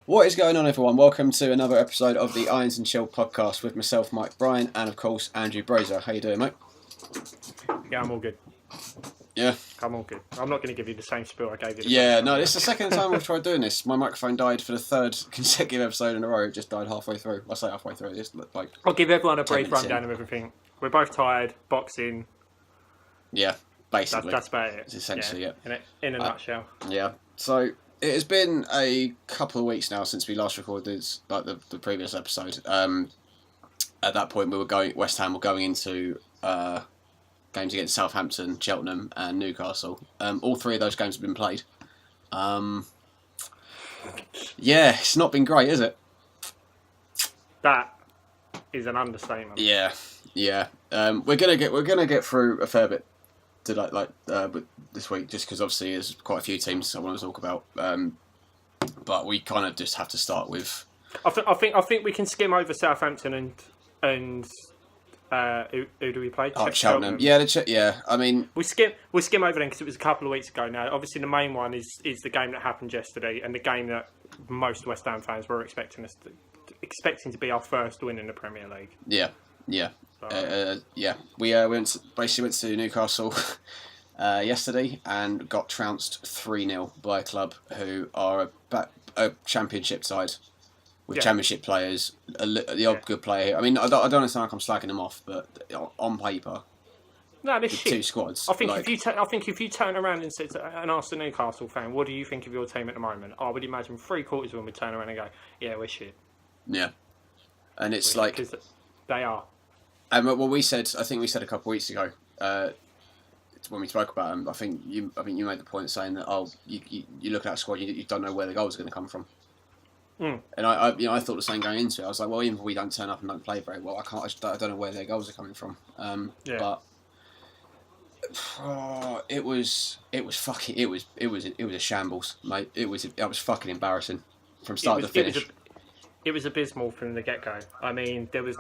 What is going on, everyone? Welcome to another episode of the Irons and Chill podcast with myself, Mike Bryan, and of course Andrew Brazer. How you doing, mate? Yeah, I'm all good. Yeah, I'm all good. I'm not going to give you the same spiel I gave you. It's the second time we've tried doing this. My microphone died for the third consecutive episode in a row. It just died halfway through. I say halfway through. It's like I'll give everyone a brief 10 minutes rundown of everything. We're both tired. Boxing. yeah, basically. That's about it. It's essentially it. In a nutshell. Yeah. So it has been a couple of weeks now since we last recorded the previous episode. At that point, West Ham were going into games against Southampton, Cheltenham, and Newcastle. All three of those games have been played. It's not been great, is it? That is an understatement. Yeah. We're gonna get through a fair bit today, this week, just because obviously there's quite a few teams I want to talk about. But we kind of just have to start with. I think we can skim over Southampton and who do we play? Cheltenham. Yeah. I mean, we skim over them because it was a couple of weeks ago now. Obviously, the main one is the game that happened yesterday, and the game that most West Ham fans were expecting to be our first win in the Premier League. Yeah. We went to Newcastle yesterday and got trounced 3-0 by a club who are a championship side with championship players, the odd good player. I mean, I don't understand like I'm slagging them off, but on paper, no, the two squads. I think if you turn around and said and ask the Newcastle fan, what do you think of your team at the moment? I would imagine 3/4 of them would turn around and go, yeah, we're shit. Yeah, and it's because they are. And what we said, I think we said a couple of weeks ago, when we spoke about them, I think you made the point saying that you look at that squad, you don't know where the goals are going to come from. Mm. And I thought the same going into it. I was like, well, even if we don't turn up and don't play very well, I don't know where their goals are coming from. But it was a shambles, mate. It was fucking embarrassing from start to finish. It was abysmal from the get-go. I mean, there was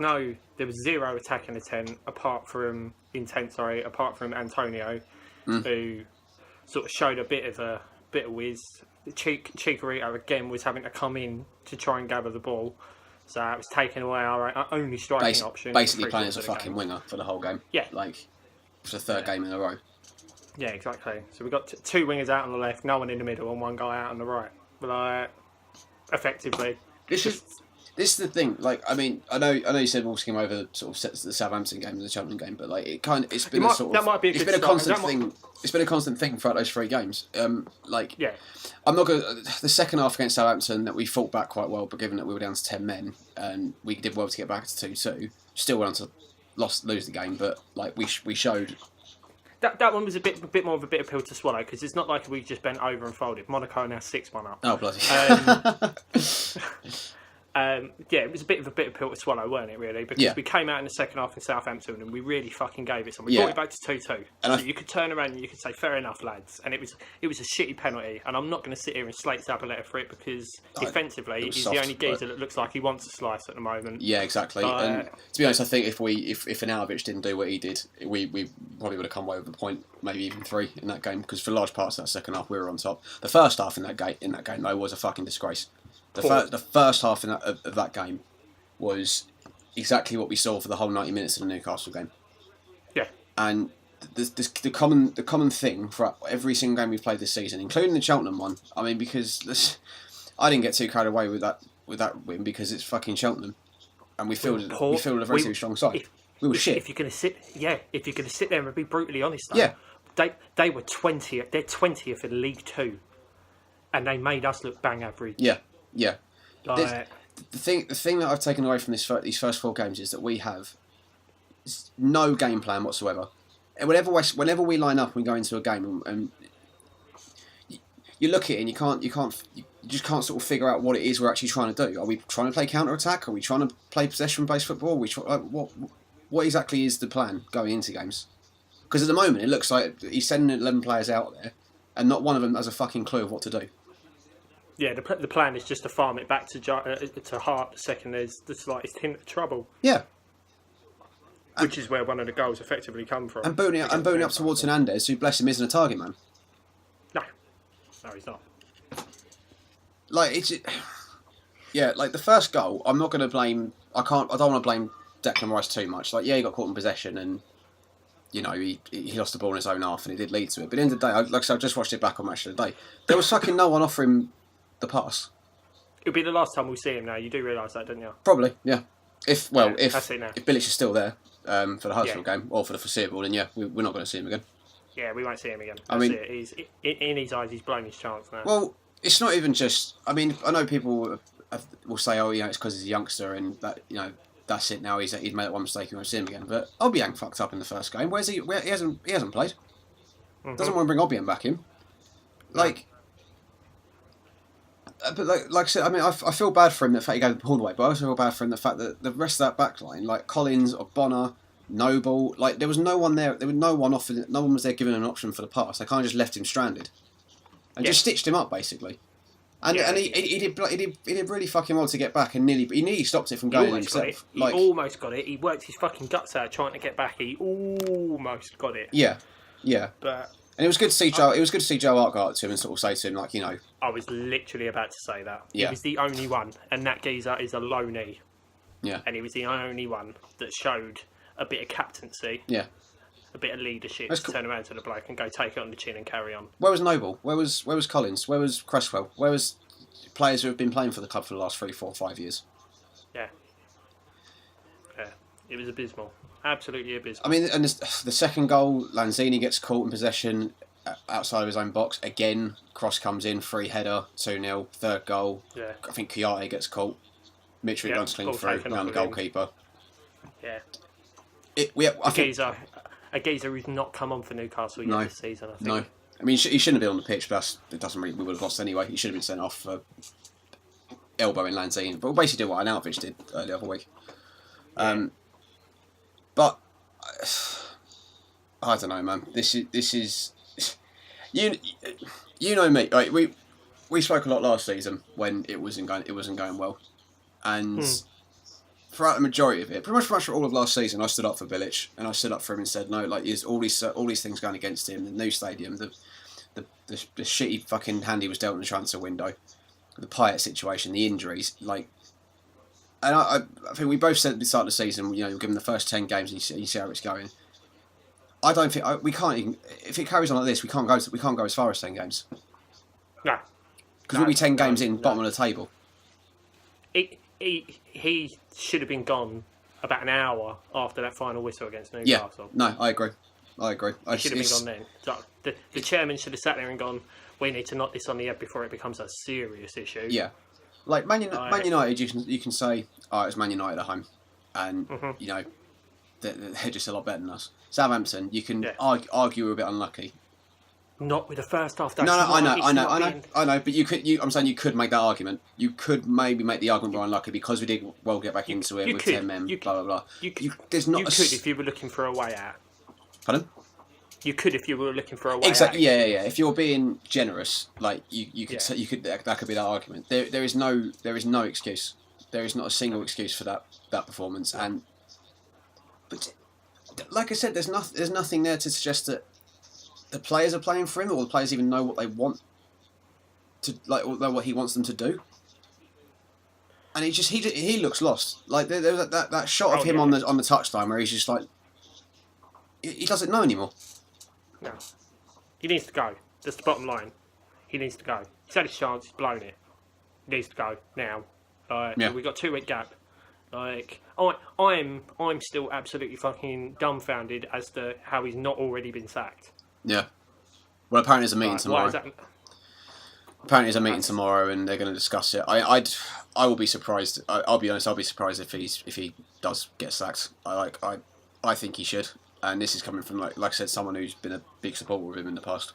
zero attacking intent apart from Antonio, who sort of showed a bit of whiz. Chikorito again was having to come in to try and gather the ball, so it was taking away our only striking option. Basically playing as a fucking winger for the whole game. Yeah, for the third game in a row. Yeah, exactly. So we got two wingers out on the left, no one in the middle, and one guy out on the right. But effectively. This is the thing. Like, I mean, I know you said we'll skim over the Southampton game and the Cheltenham game, but like it's been a constant thing. It's been a constant thing throughout those three games. I'm not going. The second half against Southampton that we fought back quite well, but given that we were down to 10 men and we did well to get back to 2-2, still went on to lose the game. But like we showed. That one was a bit more of a bitter pill to swallow because it's not like we just bent over and folded. Monaco are now 6-1 up. Oh bloody! It was a bit of a bitter pill to swallow, weren't it, really? Because we came out in the second half in Southampton and we really fucking gave it some. We brought it back to 2-2. So you could turn around and you could say, fair enough, lads. And it was a shitty penalty. And I'm not going to sit here and slate Zabaleta for it because defensively, he's the only geezer that looks like he wants a slice at the moment. Yeah, exactly. And to be honest, I think if Anajovic didn't do what he did, we probably would have come away with a point, maybe even 3 in that game. Because for large parts of that second half, we were on top. The first half in that game though was a fucking disgrace. The first half of that game was exactly what we saw for the whole 90 minutes of the Newcastle game. Yeah. And the common thing for every single game we've played this season, including the Cheltenham one. I mean, because I didn't get too carried away with that win because it's fucking Cheltenham, and we fielded a very strong side. We were shit. If you're going to sit there and be brutally honest, though, they were 20th. They're 20th in League 2, and they made us look bang average. Yeah. The thing that I've taken away from these first 4 games is that we have no game plan whatsoever. And whenever we line up and we go into a game and you look at it and you just can't sort of figure out what it is we're actually trying to do. Are we trying to play counter attack? Are we trying to play possession-based football? What exactly is the plan going into games? Because at the moment it looks like he's sending 11 players out there and not one of them has a fucking clue of what to do. Yeah, the plan is just to farm it back to Hart the second there's the slightest hint of trouble. Yeah. Which is where one of the goals effectively come from. And booting up towards Hernandez, who, bless him, isn't a target man. No, he's not. Like, it's... Yeah, like the first goal, I'm not going to blame. I don't want to blame Declan Rice too much. Like, yeah, he got caught in possession, and you know he lost the ball in his own half, and it did lead to it. But at the end of the day, like I said, I just watched it back on Match of the Day. There was fucking no one offering the pass. It'll be the last time we'll see him now. You do realise that, don't you? Probably, yeah. If Bilic is still there for the Huddersfield game or for the foreseeable, then yeah, we're not going to see him again. Yeah, we won't see him again. I mean, he's in his eyes. He's blown his chance now. Well, it's not even just. I mean, I know people will say, "Oh, it's because he's a youngster," and that that's it. Now he's made that one mistake. You won't see him again. But Obiang fucked up in the first game. Where's he? He hasn't played. Mm-hmm. Doesn't want to bring Obiang back in. Like, but like I said, I mean, I feel bad for him the fact he got pulled away, but I also feel bad for him the fact that the rest of that back line, like Collins or Bonner, Noble, like there was no one there. There was no one offered. No one was there giving him an option for the pass. They kind of just left him stranded, and just stitched him up basically. And he did really fucking well to get back, and he nearly stopped it from going himself. He almost got it. He worked his fucking guts out trying to get back. He almost got it. Yeah. And it was good to see Joe. It was good to see Joe Hart go up to him and sort of say to him, like, I was literally about to say that. Yeah. He was the only one, and that geezer is a low knee. Yeah. And he was the only one that showed a bit of captaincy. Yeah. A bit of leadership to turn around to the bloke and go take it on the chin and carry on. Where was Noble? Where was Collins? Where was Cresswell? Where was players who have been playing for the club for the last 3, 4, 5 years? Yeah. It was abysmal. Absolutely abysmal. I mean, and the second goal, Lanzini gets caught in possession outside of his own box. Again, cross comes in, free header, 2-0. Third goal, I think Kiyate gets caught. Mitrovic runs clean through around the goalkeeper. Yeah. A geezer who's not come on for Newcastle yet this season, I think. No. I mean, he shouldn't have been on the pitch, but it doesn't really. We would have lost anyway. He should have been sent off for elbowing Lanzini. But we'll basically do what Arnautovic did the other week. Yeah. But I don't know, man. This is you know me. Right? We spoke a lot last season when it wasn't going well, and throughout the majority of it, pretty much for all of last season, I stood up for Bilic and I stood up for him and said no. Like, there's all these things going against him. The new stadium, the shitty fucking hand he was dealt in the transfer window, the Payet situation, the injuries, like. And I think we both said at the start of the season, you'll give him the first 10 games and you see how it's going. I don't think we can't even. If it carries on like this, we can't go as far as 10 games. No, because we'll be 10 games in, bottom of the table. He should have been gone about an hour after that final whistle against Newcastle. Yeah, no, I agree. He should have been gone then. So the chairman should have sat there and gone, we need to knock this on the head before it becomes a serious issue. Yeah. Like Man United, you can say, it's Man United at home, and they're just a lot better than us. Southampton, you can argue we're a bit unlucky. Not with the first half. No, I know. But I'm saying you could make that argument. You could maybe make the argument we're unlucky because we did well get back into it with 10 men. Blah blah blah. You could if you were looking for a way out. Pardon? You could if you were looking for a way exactly, out. Yeah. If you're being generous, like you could say, that could be that argument. There is no excuse. There is not a single excuse for that performance. But like I said, there's nothing there to suggest that the players are playing for him, or the players even know what they want to or know what he wants them to do. And he looks lost. Like there's that shot of him on the touchline where he's just like he doesn't know anymore. No. He needs to go. That's the bottom line. He needs to go. He's had his chance, he's blown it. He needs to go now. We've got 2-week gap. Like, I'm still absolutely fucking dumbfounded as to how he's not already been sacked. Yeah. Well, apparently there's a meeting tomorrow. Apparently there's a meeting tomorrow and they're going to discuss it. I will be surprised. I'll be honest, I'll be surprised if he does get sacked. I think he should. And this is coming from, like I said, someone who's been a big supporter of him in the past.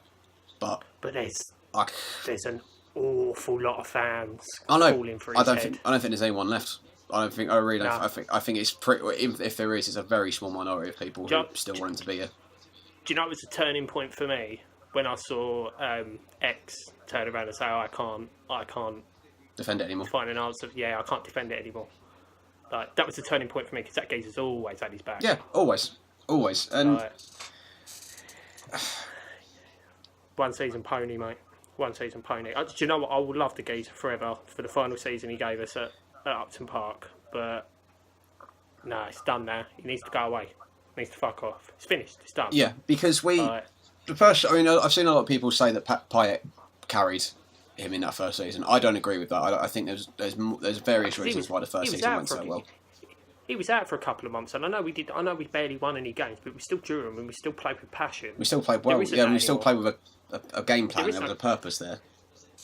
But there's an awful lot of fans calling for his head. I don't think there's anyone left. I think it's pretty. If there is, it's a very small minority of people who still want him to be here. Do you know it was a turning point for me when I saw X turn around and say, I can't defend it anymore. Find an answer. Yeah, I can't defend it anymore. Like, that was a turning point for me because that geezer's always had his back. Yeah, always. And one season pony, mate. one season pony. Do you know what? I will love the geezer forever for the final season he gave us at Upton Park. But no, it's done now. He needs to go away. He needs to fuck off. It's finished. It's done. Yeah, because I've seen a lot of people say that Payet carried him in that first season. I don't agree with that. I think there's various reasons why the first season went so well. He was out for a couple of months, and I know we barely won any games, but we still drew them, and we still played with passion. We still played well. Yeah, we still played with a game plan. There was a purpose there.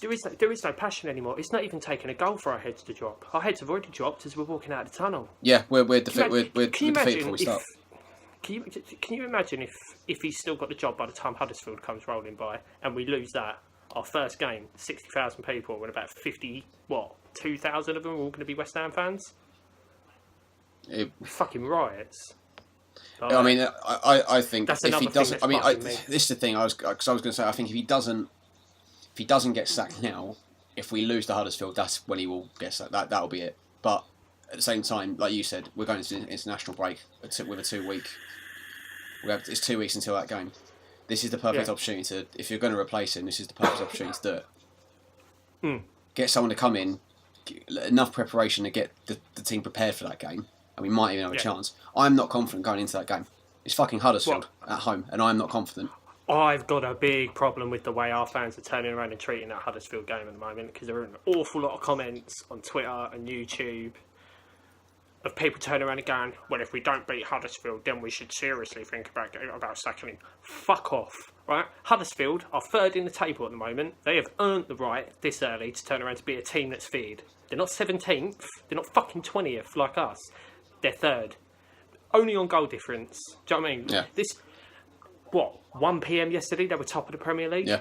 There is no passion anymore. It's not even taking a goal for our heads to drop. Our heads have already dropped as we're walking out of the tunnel. Yeah, we're defeated before we start. Can you imagine if he's still got the job by the time Huddersfield comes rolling by, and we lose that? Our first game, 60,000 people, and about 2,000 of them are all going to be West Ham fans. Fucking riots. I mean, I think if he doesn't, this is the thing. I was going to say, I think if he doesn't get sacked now, if we lose to Huddersfield, that's when he will get sacked. That'll be it. But at the same time, like you said, we're going to international break with a 2 week. It's 2 weeks until that game. This is the perfect opportunity to, if you're going to replace him, this is the perfect opportunity to do it. Get someone to come in, enough preparation to get the team prepared for that game. And we might even have a chance. I'm not confident going into that game. It's fucking Huddersfield at home, and I'm not confident. I've got a big problem with the way our fans are turning around and treating that Huddersfield game at the moment, because there are an awful lot of comments on Twitter and YouTube of people turning around and going, well, if we don't beat Huddersfield, then we should seriously think about sacking him. Fuck off, right? Huddersfield are third in the table at the moment. They have earned the right this early to turn around to be a team that's feared. They're not 17th. They're not fucking 20th like us. They're third. Only on goal difference. Do you know what I mean? Yeah. 1 p.m. yesterday, they were top of the Premier League? Yeah.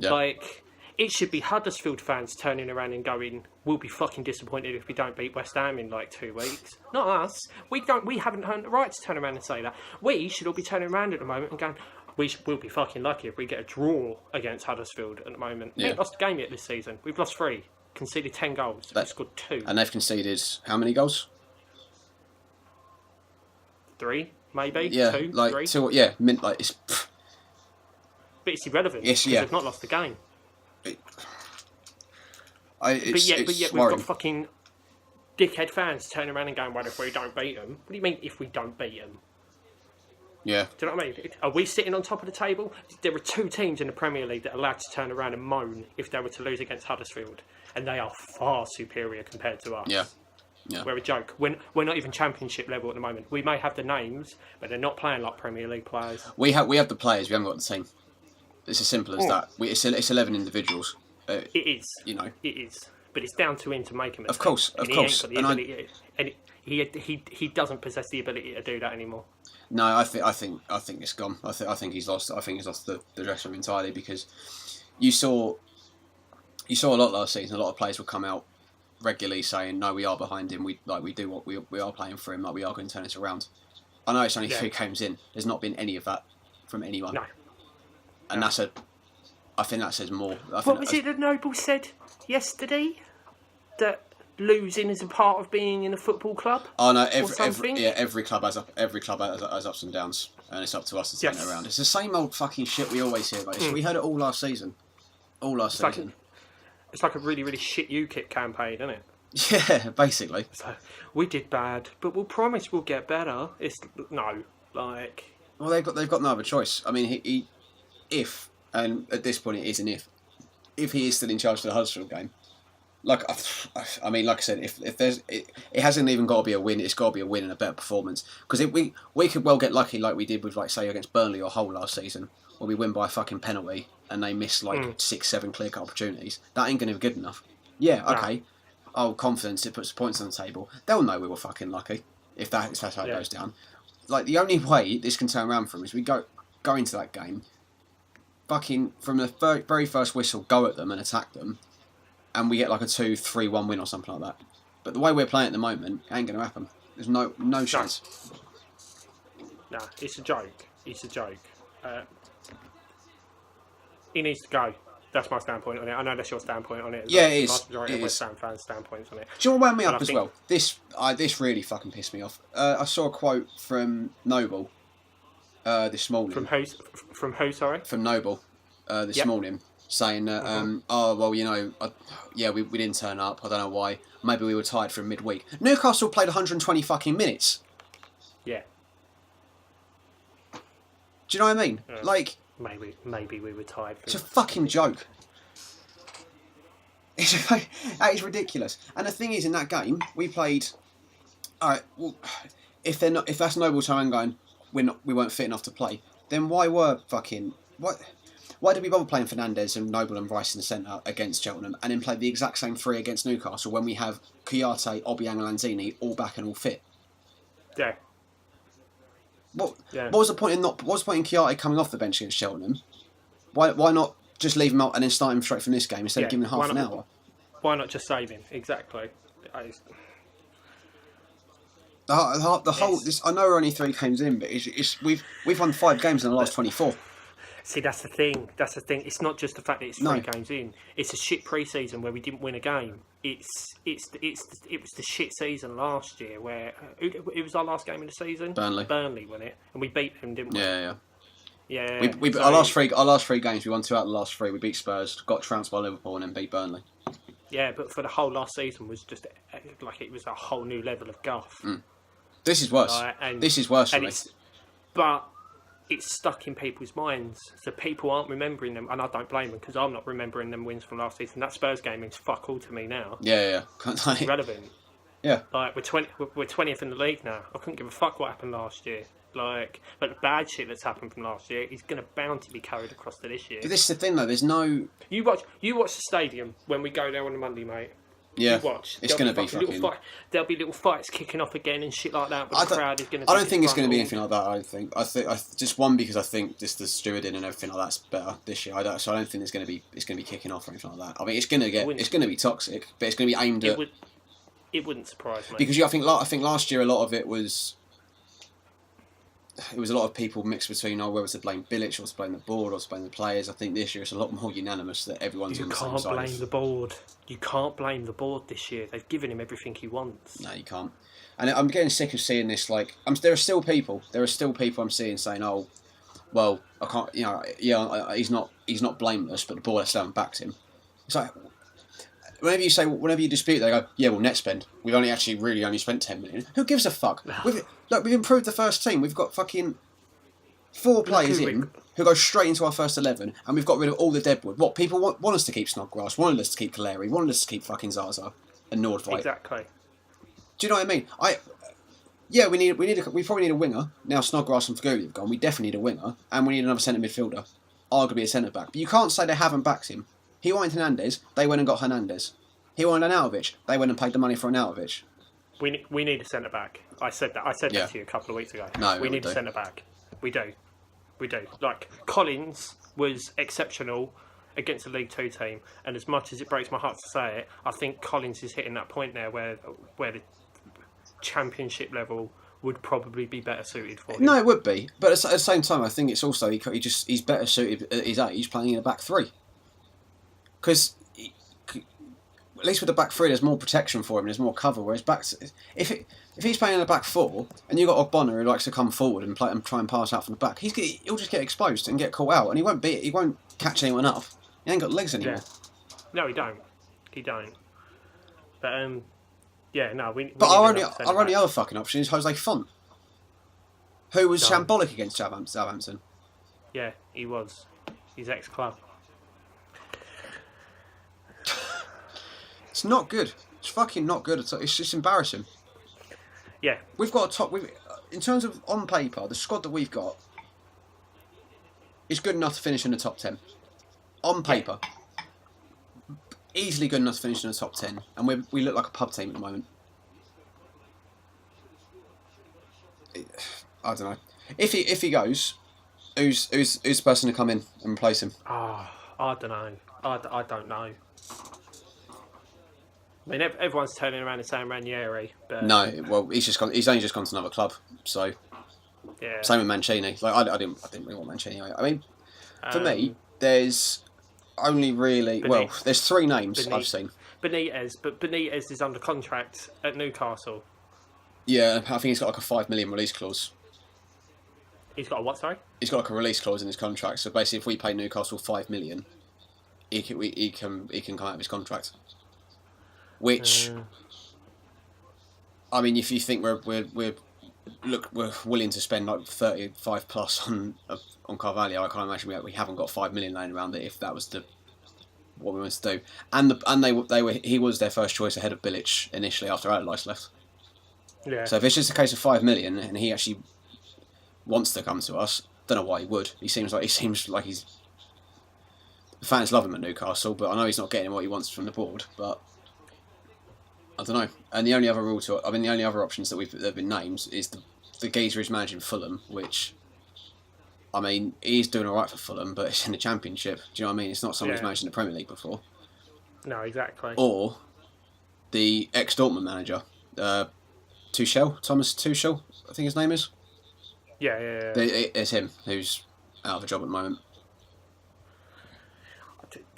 Like, it should be Huddersfield fans turning around and going, we'll be fucking disappointed if we don't beat West Ham in like 2 weeks. Not us. We haven't earned the right to turn around and say that. We should all be turning around at the moment and going, we'll be fucking lucky if we get a draw against Huddersfield at the moment. We haven't lost a game yet this season. We've lost 3. Conceded 10 goals. We've scored 2. And they've conceded how many goals? 3, maybe. Yeah, 2, like 3. 2. Yeah, it's. But it's irrelevant. Yes, because they've not lost the game. But yet we've got fucking dickhead fans turning around and going, well, if we don't beat them. What do you mean if we don't beat them? Yeah. Do you know what I mean? Are we sitting on top of the table? There are 2 teams in the Premier League that are allowed to turn around and moan if they were to lose against Huddersfield. And they are far superior compared to us. Yeah. Yeah. We're a joke. We're not even Championship level at the moment. We may have the names, but they're not playing like Premier League players. We have the players. We haven't got the team. It's as simple as that. It's 11 individuals. It is. You know. It is. But it's down to him to make him. Of course. And he doesn't possess the ability to do that anymore. No, I think it's gone. I think he's lost. I think he's lost the dressing room entirely, because you saw a lot last season. A lot of players would come out regularly saying, no, we are behind him. We do what we are playing for him. Like, we are going to turn this around. I know it's only 3 games in. There's not been any of that from anyone. No. And I think that says more. What was it that Noble said yesterday? That losing is a part of being in a football club? Oh no, every club has ups and downs, and it's up to us to turn it around. It's the same old fucking shit we always hear about. We heard it all last season. It's like a really, really shit UKIP campaign, isn't it? Yeah, basically. So, we did bad, but we'll promise we'll get better. Well, they've got no other choice. I mean, and at this point it is an if he is still in charge of the Huddersfield game. Like I said, if there's it hasn't even got to be a win. It's got to be a win and a better performance. Because we could well get lucky like we did with, like, say, against Burnley or Hull last season, where we win by a fucking penalty and they miss 6-7 clear-cut opportunities. That ain't going to be good enough. Yeah, okay. Oh, confidence, it puts points on the table. They'll know we were fucking lucky if that's how it goes down. Like, the only way this can turn around from is we go into that game, fucking from the very first whistle, go at them and attack them, and we get like a 2-3-1 win or something like that. But the way we're playing at the moment, it ain't going to happen. There's no chance. No, it's a joke. He needs to go. That's my standpoint on it. I know that's your standpoint on it. Yeah, it is. The majority of West Ham fans' standpoints on it. Do you know what wound me up as well? This really fucking pissed me off. I saw a quote from Noble this morning. From who? Sorry. From Noble this morning. saying that, we didn't turn up. I don't know why. Maybe we were tired from midweek. Newcastle played 120 fucking minutes. Yeah. Do you know what I mean? Yeah. Like, maybe we were tired. It's a fucking joke. That is ridiculous. And the thing is, in that game, we played. All right. Well, if that's Noble Town going, we weren't fit enough to play. Then why did we bother playing Fernandes and Noble and Rice in the centre against Cheltenham, and then play the exact same three against Newcastle when we have Kouyaté, Obiang, and Lanzini all back and all fit? Yeah. What was the point in Kouyaté coming off the bench against Cheltenham? Why not just leave him out and then start him straight from this game instead of giving him half an hour? Why not just save him? Exactly. I know we're only 3 games in, but we've won 5 games in the last 24. See, that's the thing. It's not just the fact that it's 3 games in. It's a shit pre-season where we didn't win a game. It was the shit season last year where it was our last game of the season. Burnley won it, and we beat them, didn't we? Yeah. Yeah. Our last three games, we won 2 out of the last 3. We beat Spurs, got trounced by Liverpool, and then beat Burnley. Yeah, but for the whole last season was just like it was a whole new level of guff. This is worse. This is worse for me. But it's stuck in people's minds, so people aren't remembering them, and I don't blame them because I'm not remembering them wins from last season. That Spurs game means fuck all to me now. Yeah. It's irrelevant. Yeah. Like we're 20th in the league now. I couldn't give a fuck what happened last year. But the bad shit that's happened from last year is going to bound to be carried across to this year. But this is the thing, though. There's no. You watch the stadium when we go there on a Monday, mate. Yeah, watch. It's going to be fucking. There'll be little fights kicking off again and shit like that. But the crowd is going to. I don't think it's going to be anything like that. I think just one because I think just the stewarding and everything like that's better this year. So I don't think it's going to be kicking off or anything like that. I mean, it's going to be toxic, but it's going to be aimed at. It wouldn't surprise me because I think last year a lot of it was. It was a lot of people mixed between whether to blame Bilic or to blame the board or to blame the players. I think this year it's a lot more unanimous that everyone's on the same side. You can't blame the board. You can't blame the board this year. They've given him everything he wants. No, you can't. And I'm getting sick of seeing this. Like, there are still people I'm seeing saying, "Oh, well, I can't." He's not blameless, but the board still haven't backed him. It's like whenever you dispute, they go, "Yeah, well, net spend. We've only spent 10 million. Who gives a fuck?" We've improved the first team. We've got fucking 4 players in who go straight into our first 11, and we've got rid of all the deadwood. What people want us to keep Snodgrass, wanted us to keep Kaleri, wanted us to keep fucking Zaza and Nordveit. Exactly. Do you know what I mean? We probably need a winger now. Snodgrass and Faguli have gone. We definitely need a winger, and we need another centre midfielder, arguably a centre back. But you can't say they haven't backed him. He wanted Hernandez, they went and got Hernandez. He wanted Arnautovic, they went and paid the money for Arnautovic. We need a centre back. I said that to you a couple of weeks ago. No, we need a centre back. We do. Like Collins was exceptional against a League 2 team, and as much as it breaks my heart to say it, I think Collins is hitting that point there where the Championship level would probably be better suited for him. No, it would be, but at the same time, I think it's also he's better suited at his age playing in a back 3. Because at least with the back 3, there's more protection for him, there's more cover. Whereas if he's playing in the back 4, and you've got Ogbonna who likes to come forward and try and pass out from the back, he'll just get exposed and get caught out, and he won't catch anyone up. He ain't got legs anymore. Yeah. No, he don't. But But our only other fucking option is Jose Font, who was shambolic against Southampton. Yeah, he was. His ex-club. It's not good. It's fucking not good at all. It's just embarrassing. Yeah. We've got in terms of on paper, the squad that we've got is good enough to finish in the top 10. On paper. Easily good enough to finish in the top 10. And we look like a pub team at the moment. I don't know. If he goes, who's the person to come in and replace him? I don't know. I don't know. I mean, everyone's turning around and saying Ranieri, but no. Well, he's only just gone to another club, so yeah. Same with Mancini. Like I didn't really want Mancini. I mean, for me, there's only really there's 3 names I've seen. Benitez is under contract at Newcastle. Yeah, I think he's got like a 5 million release clause. He's got a what? Sorry. He's got like a release clause in his contract. So basically, if we pay Newcastle 5 million, he can come out of his contract. Which, I mean, if you think we're willing to spend like 35 plus on Carvalho, I can't imagine we haven't got 5 million laying around it if that was what we wanted to do. And he was their first choice ahead of Bilic initially after Allardyce left. Yeah. So if it's just a case of 5 million and he actually wants to come to us, don't know why he would. He seems like he's. The fans love him at Newcastle, but I know he's not getting what he wants from the board. But I don't know. And the only other the only other options that have been named is the geezer who's managing Fulham, which, I mean, he's doing all right for Fulham, but it's in the Championship. Do you know what I mean? It's not someone who's managed in the Premier League before. No, exactly. Or the ex-Dortmund manager, Thomas Tuchel, I think his name is. Yeah. It's him who's out of a job at the moment.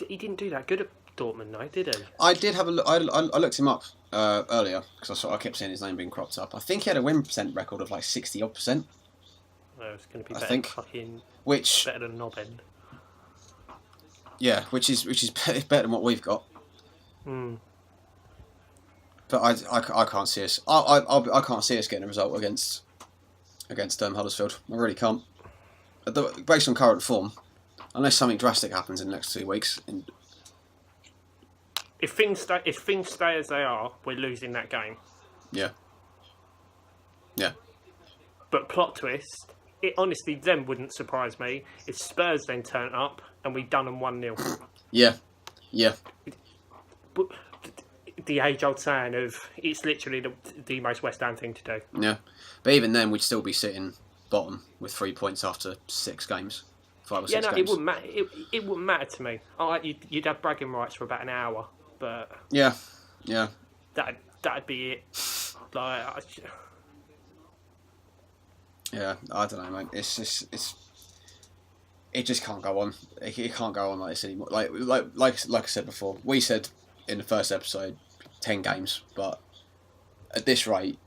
He didn't do that good at Dortmund, no, did he? I did have a look. I looked him up earlier because I kept seeing his name being cropped up. I think he had a win percent record of like 60-odd%. Well, it's going to be better. Better than Knob End. Yeah, which is better than what we've got. But I can't see us. I can't see us getting a result against Huddersfield. I really can't. Based on current form, unless something drastic happens in the next 2 weeks. If things stay as they are, we're losing that game. Yeah. Yeah. But plot twist, it honestly then wouldn't surprise me if Spurs then turn up and we done them 1-0. Yeah. Yeah. But the age-old saying of it's literally the most West Ham thing to do. Yeah. But even then, we'd still be sitting bottom with 3 points after 6 games. 5 or 6 games. It wouldn't matter. It wouldn't matter to me. You'd have bragging rights for about an hour, but yeah. That'd be it. Yeah, I don't know, mate. It just can't go on. It can't go on like this anymore. Like I said before, we said in the first episode 10 games, but at this rate,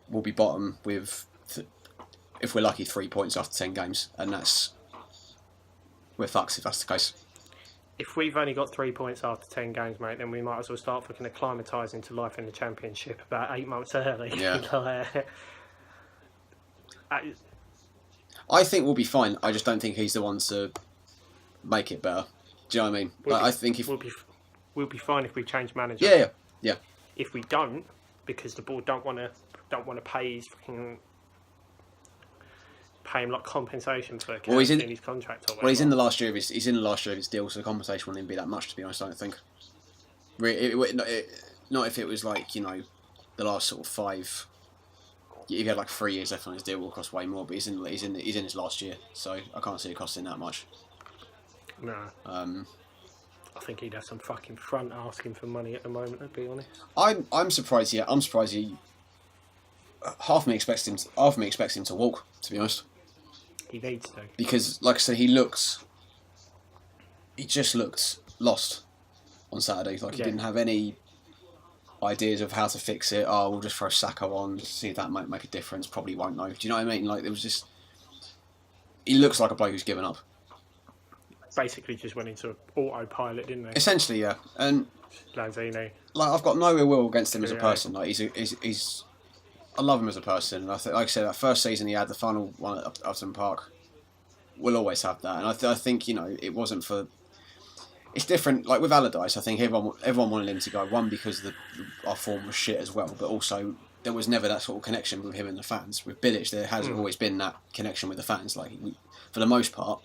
we'll be bottom with, if we're lucky, 3 points after 10 games, and we're fucked if that's the case. If we've only got 3 points after 10 games, mate, then we might as well start looking at acclimatising to life in the Championship about 8 months early. Yeah. I think we'll be fine. I just don't think he's the one to make it better. Do you know what I mean? I think if we'll be fine if we change manager. Yeah. If we don't, because the board don't want to pay him like compensation for his contract. Or he's in the last year of his deal, so the compensation wouldn't even be that much. To be honest, I don't think. Not if it was like the last sort of 5. He had like 3 years left on his deal, will cost way more. But he's in his last year, so I can't see it costing that much. No. I think he'd have some fucking front asking for money at the moment. To be honest, I'm surprised. Yeah, I'm surprised he. Half of me expects him to walk. To be honest, he needs to, because, like I said, he just looked lost on Saturday. Like he didn't have any ideas of how to fix it. Oh, we'll just throw Sacco on, see if that might make a difference. Probably won't know. Do you know what I mean? Like, it was just. He looks like a bloke who's given up. Basically, just went into autopilot, didn't they? Essentially, yeah. And Lanzini. Like, I've got no ill will against him as a person. Like, he's I love him as a person. And like I said, that first season he had, the final one at Upton Park, we'll always have that. And I think it wasn't for. It's different. Like with Allardyce, I think everyone wanted him to go. One, because our form was shit as well, but also there was never that sort of connection with him and the fans. With Bilic, there has always been that connection with the fans. Like for the most part,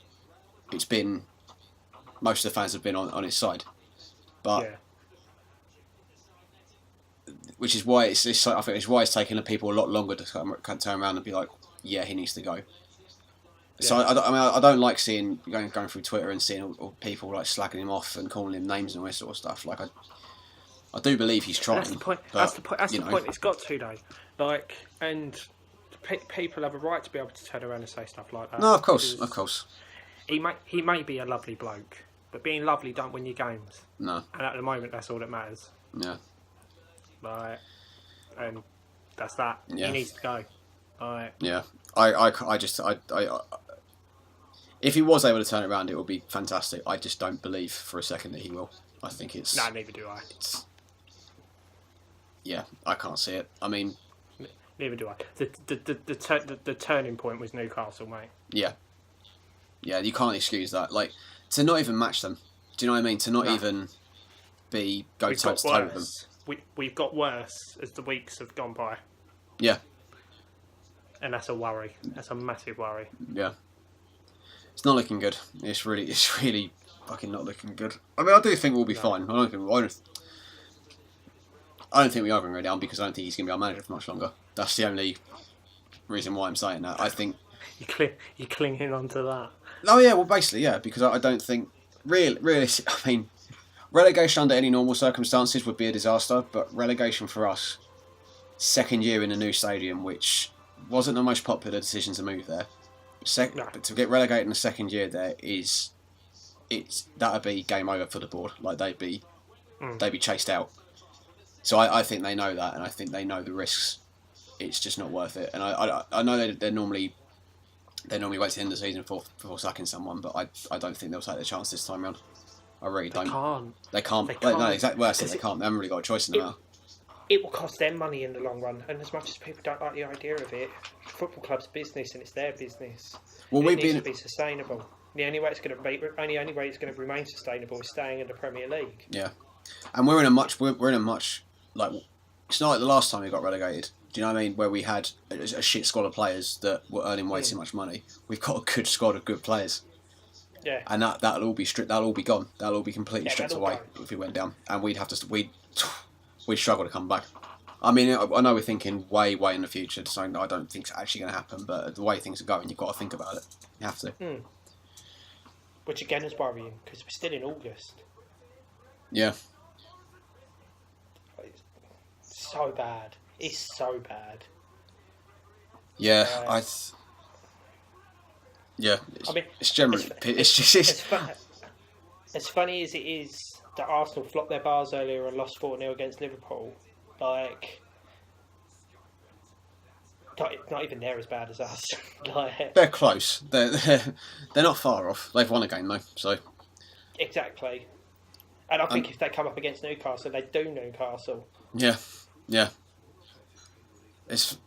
it's been. Most of the fans have been on his side, but which is why I think it's why it's taken the people a lot longer to turn around and be like, yeah, he needs to go. Yeah. So I don't like seeing going through Twitter and seeing all people like slacking him off and calling him names and all this sort of stuff. Like I do believe he's trying. That's the point. That's the point. It's got to though. Like, and people have a right to be able to turn around and say stuff like that. No, of course. He may be a lovely bloke, but being lovely don't win you games. No. And at the moment, that's all that matters. Yeah. Like, and that's that. Yeah. He needs to go. Like, yeah. If he was able to turn it around, it would be fantastic. I just don't believe for a second that he will. I think it's... No, neither do I. Yeah, I can't see it. I mean... Neither do I. The turning point was Newcastle, mate. Yeah. Yeah, you can't excuse that. Like, to not even match them. Do you know what I mean? To not even go toe-to-toe with them. We've got worse as the weeks have gone by. Yeah. And that's a worry. That's a massive worry. Yeah. It's not looking good. It's really fucking not looking good. I mean, I do think we'll be fine. I don't think we are going to go down because I don't think he's going to be our manager for much longer. That's the only reason why I'm saying that. I think you're clinging on to that. Oh yeah, well basically yeah, because I don't think really. I mean, relegation under any normal circumstances would be a disaster, but relegation for us, second year in a new stadium, which wasn't the most popular decision to move there. But to get relegated in the second year there that'd be game over for the board. Like they'd be chased out. So I think they know that, and I think they know the risks. It's just not worth it. And I know they normally wait to the end of the season before sacking someone, but I don't think they'll take the chance this time round. I really don't. They can't. No, exactly. Well, I said they can't. They haven't really got a choice in the matter. It will cost them money in the long run, and as much as people don't like the idea of it, football club's business and it's their business. Well, it needs to be sustainable. The only way it's going to remain sustainable is staying in the Premier League. Yeah, and we're in a much like it's not like the last time we got relegated. Do you know what I mean? Where we had a shit squad of players that were earning way too much money. We've got a good squad of good players. Yeah, and that'll all be stripped. That'll all be gone. That'll all be completely stripped away if we went down, and we'd struggle to come back. I mean, I know we're thinking way in the future, something that I don't think is actually going to happen, but the way things are going, you've got to think about it. You have to. Which again is worrying, because we're still in August. Yeah. It's so bad. It's so bad. Yeah, it's generally... It's just... As funny as it is that Arsenal flopped their bars earlier and lost 4-0 against Liverpool, like, not even they're as bad as us. Like, they're close. They're not far off. They've won a game though, so exactly. And I think if they come up against Newcastle, they do Newcastle. Yeah. It's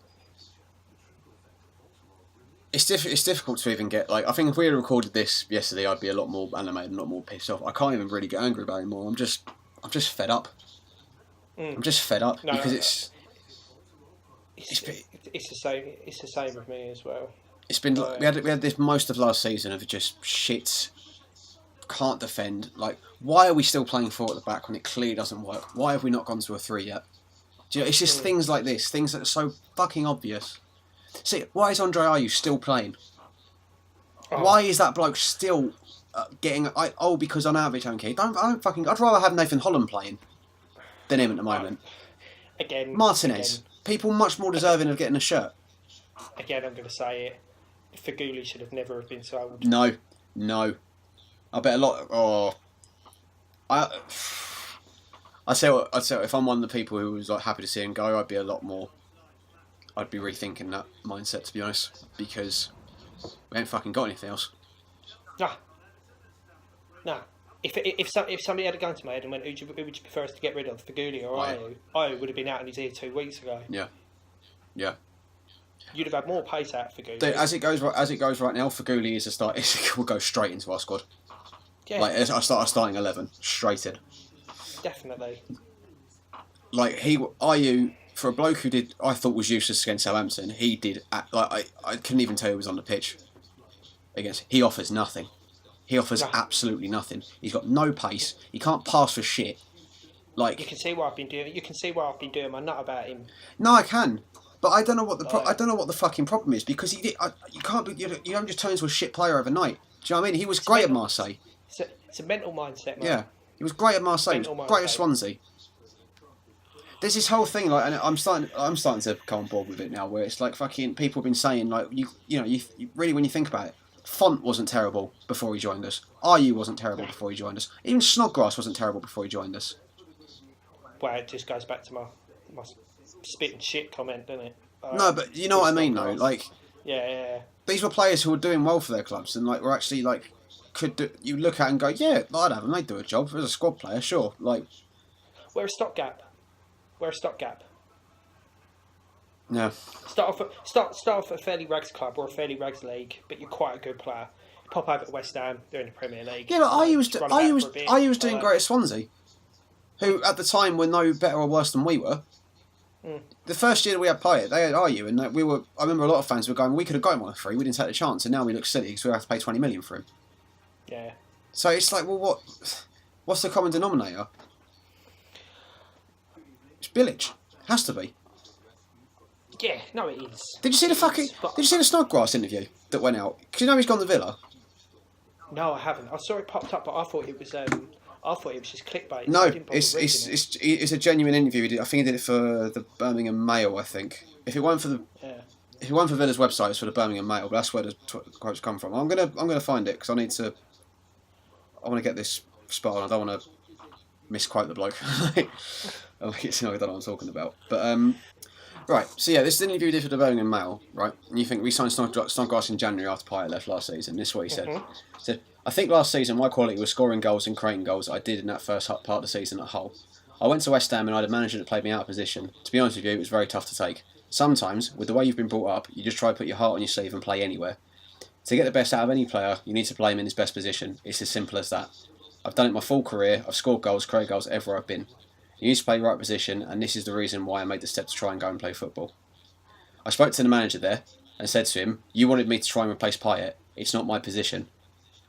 difficult to even get, like, I think if we had recorded this yesterday, I'd be a lot more animated, a lot more pissed off. I can't even really get angry about it anymore. I'm just fed up. I'm just fed up because it's the same. It's the same with me as well. It's been we had this most of last season of just shit. Can't defend. Like, why are we still playing 4 at the back when it clearly doesn't work? Why have we not gone to a 3 yet? Do you know, it's just things like this, things that are so fucking obvious. See, why is Andre Ayew still playing? Why is that bloke still getting... because Arnautovic don't care. I'd rather have Nathan Holland playing than him at the moment. Martinez. People much more deserving of getting a shirt. Again, I'm going to say it. Faguli should have never have been sold. No. I bet a lot... I'd say if I'm one of the people who was like happy to see him go, I'd be a lot more... I'd be rethinking that mindset, to be honest, because we ain't fucking got anything else. Nah. If somebody had a gun to my head and went, who would you prefer us to get rid of, Faguli or Ayew? Ayew would have been out in his ear 2 weeks ago. Yeah. You'd have had more pace out of Faguli. As it goes right now, Faguli is a start. Will go straight into our squad. Yeah. Like, I start our starting 11 straight in. Definitely. Like, Ayew, for a bloke who I thought was useless against Southampton, he did. I couldn't even tell he was on the pitch. He offers nothing. He offers absolutely nothing. He's got no pace. He can't pass for shit. Like, you can see why I've been doing my nut about him. No, I can, but I don't know what the fucking problem is, because you don't just turn into a shit player overnight. Do you know what I mean? He was great at Marseille. It's a mental mindset, man. Yeah, he was great at Marseille. He was great at Swansea. There's this whole thing, like, and I'm starting to come on board with it now, where it's like fucking people have been saying, like, you really, when you think about it, Font wasn't terrible before he joined us. Ayew wasn't terrible before he joined us. Even Snodgrass wasn't terrible before he joined us. Well, it just goes back to my spit and shit comment, doesn't it? No, but you know what I mean, though. Like, Yeah. These were players who were doing well for their clubs and like were actually like you look at and go, yeah, I'd have them. They'd do a job as a squad player, sure. Like, we're a stopgap. Yeah. Start off at a fairly rags club or a fairly rags league, but you're quite a good player. You pop over to West Ham, they're in the Premier League. Yeah, but I was doing great at Swansea, who at the time were no better or worse than we were. The first year that we had Payet, they had Ayew, and we were. I remember a lot of fans were going, "We could have got him on a free. We didn't take the chance, and now we look silly because we have to pay 20 million for him." Yeah. So it's like, well, what's the common denominator? It's Bilic. Has to be. Yeah, no, it is. Did you see the Snodgrass interview that went out? Because you know he's gone to Villa. No, I haven't. I saw it popped up, but I thought it was just clickbait. No, it's a genuine interview. I think he did it for the Birmingham Mail. I think if it weren't for Villa's website, it's for the Birmingham Mail. But that's where the quotes come from. I'm gonna find it because I want to get this spot on. I don't want to misquote the bloke. I don't know what I'm talking about. But right. So yeah, this is an interview he did for the Birmingham Mail, right? And you think we signed Snodgrass in January after Payet left last season. This is what he said. He said, I think last season my quality was scoring goals and creating goals I did in that first part of the season at Hull. I went to West Ham and I had a manager that played me out of position. To be honest with you, it was very tough to take. Sometimes, with the way you've been brought up, you just try to put your heart on your sleeve and play anywhere. To get the best out of any player, you need to play him in his best position. It's as simple as that. I've done it my full career. I've scored goals, created goals everywhere I've been. You need to play the right position, and this is the reason why I made the step to try and go and play football. I spoke to the manager there and said to him, you wanted me to try and replace Payet. It's not my position.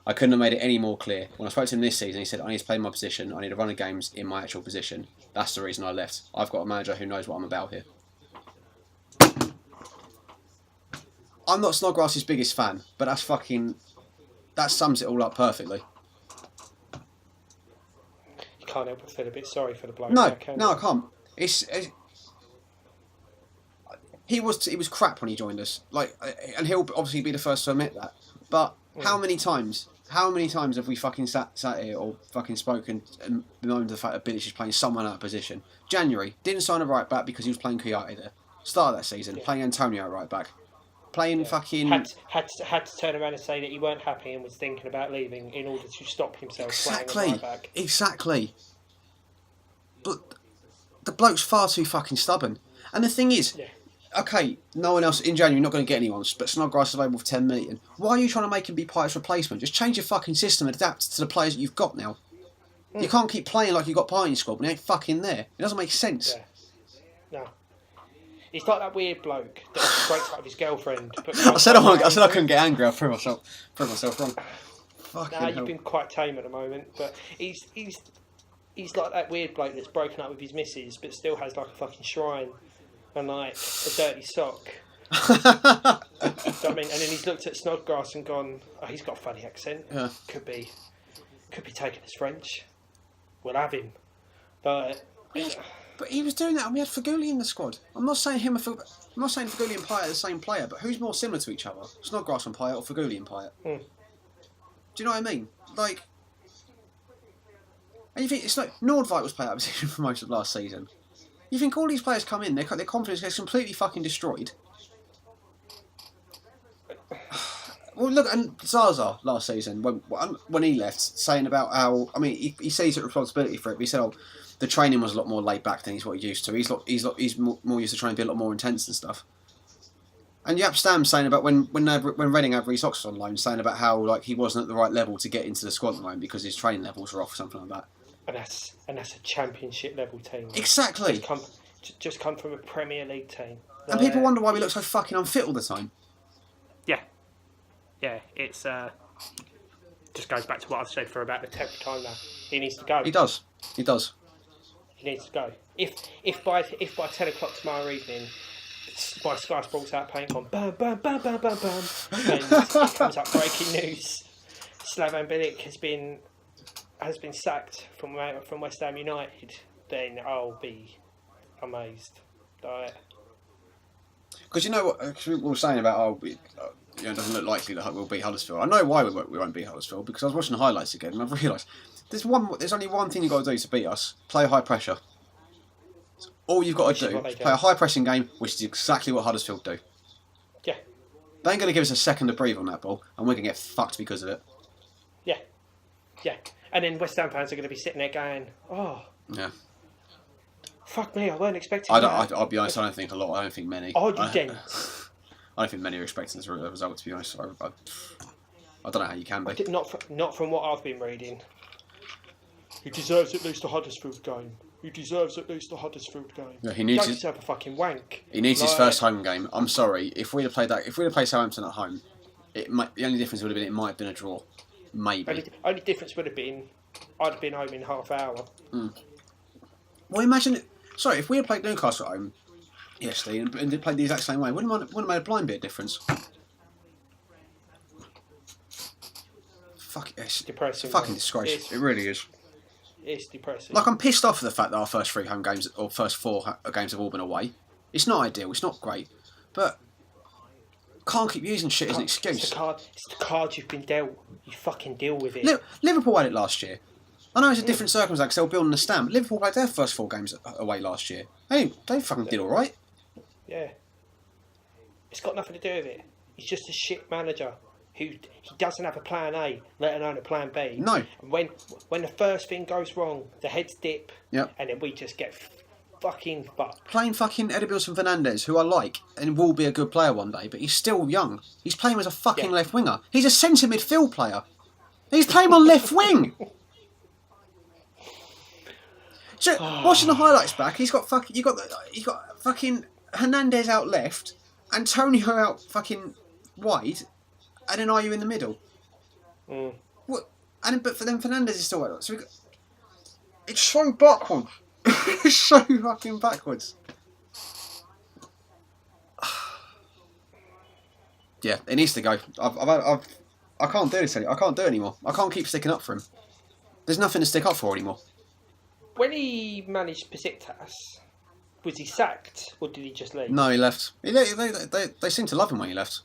I couldn't have made it any more clear. When I spoke to him this season, he said, I need to play my position. I need to run the games in my actual position. That's the reason I left. I've got a manager who knows what I'm about here. I'm not Snodgrass's biggest fan, but that sums it all up perfectly. You can't help but feel a bit sorry for the bloke. No, I can't. He was crap when he joined us. Like, and he'll obviously be the first to admit that. But how many times have we fucking sat here or fucking spoken and bemoaned the fact that Bilic is playing someone out of position? January, didn't sign a right back because he was playing Kouyaté there. Start of that season, playing Antonio right back. Playing fucking... Had to turn around and say that he weren't happy and was thinking about leaving in order to stop himself playing right back. Exactly. But the bloke's far too fucking stubborn. And the thing is... Yeah. Okay, no one else in January, you're not going to get anyone, but Snodgrass is available for 10 million. Why are you trying to make him be Payet's replacement? Just change your fucking system and adapt to the players that you've got now. You can't keep playing like you've got Payet in your squad when he ain't fucking there. It doesn't make sense. Yeah. No. He's like that weird bloke that breaks up with his girlfriend. But I said I couldn't get angry. I proved myself wrong. You've been quite tame at the moment, but he's like that weird bloke that's broken up with his missus, but still has like a fucking shrine and like a dirty sock. You know what I mean? And then he's looked at Snodgrass and gone, "Oh, he's got a funny accent. Yeah. Could be taken as French. We'll have him." But he was doing that, and we had Feghouli in the squad. I'm not saying Feghouli and Payet are the same player, but who's more similar to each other? Snodgrass and Payet or Feghouli and Payet? Do you know what I mean? Like, and you think it's like Nordvik was playing out of position for most of last season. You think all these players come in, their confidence gets completely fucking destroyed. Well, look, and Zaza last season when he left, saying about how he sees responsibility for it. But he said, the training was a lot more laid back than he's what he's used to. He's more used to trying to be a lot more intense and stuff. And Jaap Stam saying about when Reading had Reece Oxford on loan, saying about how like he wasn't at the right level to get into the squad at the moment because his training levels were off or something like that. And that's a championship level team. Exactly. Just come from a Premier League team. And people wonder why we look so fucking unfit all the time. Yeah, it's just goes back to what I've said for about the 10th time now. He needs to go. He does. He needs to go. If by 10 o'clock tomorrow evening, my Sky Sports out playing on bam bam bam bam bam bam, and it comes up breaking news: Slaven Bilic has been sacked from West Ham United, then I'll be amazed. Because you know what we were saying about it doesn't look likely that we'll beat Huddersfield. I know why we won't beat Huddersfield, because I was watching the highlights again and I've realised there's only one thing you've got to do to beat us: play high pressure. All you've got to do is play a high pressing game, which is exactly what Huddersfield do. Yeah. They ain't going to give us a second to breathe on that ball, and we're going to get fucked because of it. Yeah. Yeah. And then West Ham fans are going to be sitting there going, oh. Yeah. Fuck me, I weren't expecting that. I'll be honest, I don't think a lot. I don't think many. Oh, you didn't. I don't think many are expecting this result, to be honest. I don't know how you can be. Not from what I've been reading. He deserves at least a Huddersfield game. Yeah, he needs himself a fucking wank. He needs his first home game. I'm sorry. If we'd have played Southampton at home, the only difference would have been it might have been a draw. Maybe. Only difference would have been I'd have been home in half hour. Mm. Well, imagine it. Sorry, if we had played Newcastle at home yesterday and they played the exact same way, wouldn't have made a blind bit of difference. Fuck, it's depressing. It's a fucking disgrace. It really is. It's depressing. Like, I'm pissed off at the fact that our first 3 home games, or first 4 games have all been away. It's not ideal, it's not great, but can't keep using shit as an excuse. It's the card you've been dealt. You fucking deal with it. Liverpool had it last year. I know it's a different circumstance, they were building a stand, but Liverpool played their first 4 games away last year. They fucking did alright. Yeah. It's got nothing to do with it. He's just a shit manager. He doesn't have a plan A, let alone a plan B. No. And when the first thing goes wrong, the heads dip, yep. And then we just get fucking fucked. Playing fucking Edilson Fernandez, who I like and will be a good player one day, but he's still young. He's playing as a fucking left winger. He's a centre midfield player. He's playing on left wing. So watching the highlights back, he's got fucking Hernandez out left, Antonio out fucking wide. And then are you in the middle? Mm. What? But for them, Fernandez is still out. So it's so backwards. It's so fucking backwards. Yeah, it needs to go. I can't do this anymore. I can't do it anymore. I can't keep sticking up for him. There's nothing to stick up for anymore. When he managed Besiktas, was he sacked or did he just leave? No, he left. They seemed to love him when he left.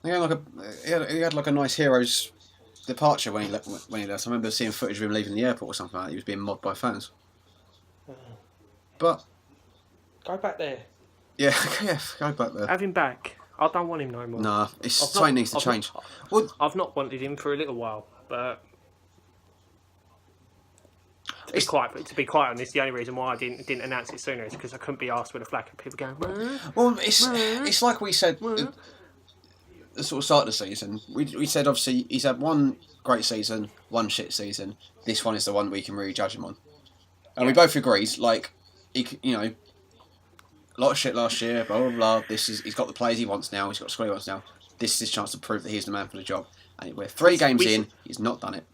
He had like a nice hero's departure when he left. I remember seeing footage of him leaving the airport or something like that. He was being mobbed by fans. But go back there. Yeah, go back there. Have him back. I don't want him no more. Nah, something needs to change. I've not wanted him for a little while, but to be quite honest, the only reason why I didn't announce it sooner is because I couldn't be asked with a flag and people going. Well, it's like we said. The sort of start of the season, we said obviously he's had one great season, one shit season. This one is the one we can really judge him on, and we both agreed. Like, a lot of shit last year. Blah blah blah. He's got the players he wants now. He's got the squad he wants now. This is his chance to prove that he's the man for the job. And we're 3 games in. He's not done it.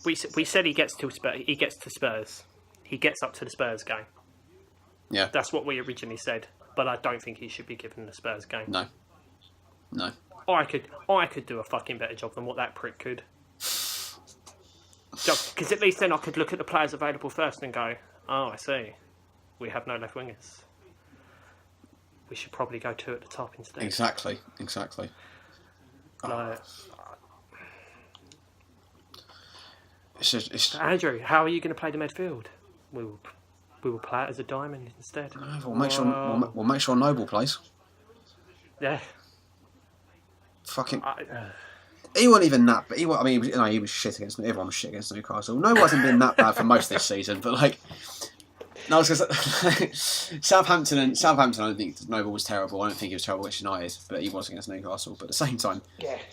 We said he gets to Spurs. He gets to Spurs. He gets up to the Spurs game. Yeah, that's what we originally said. But I don't think he should be given the Spurs game. No. I could do a fucking better job than what that prick could. Because at least then I could look at the players available first and go, oh, I see. We have no left wingers. We should probably go 2 at the top instead. Exactly. Like, it's Andrew, how are you going to play the midfield? We will play it as a diamond instead. We'll make sure Noble plays. Yeah. Fucking. He wasn't even that. But he was shit against. Everyone was shit against Newcastle. No, wasn't been that bad for most of this season. But like, no, I was gonna say, Southampton. I don't think Noble was terrible. I don't think he was terrible against United, but he was against Newcastle. But at the same time, I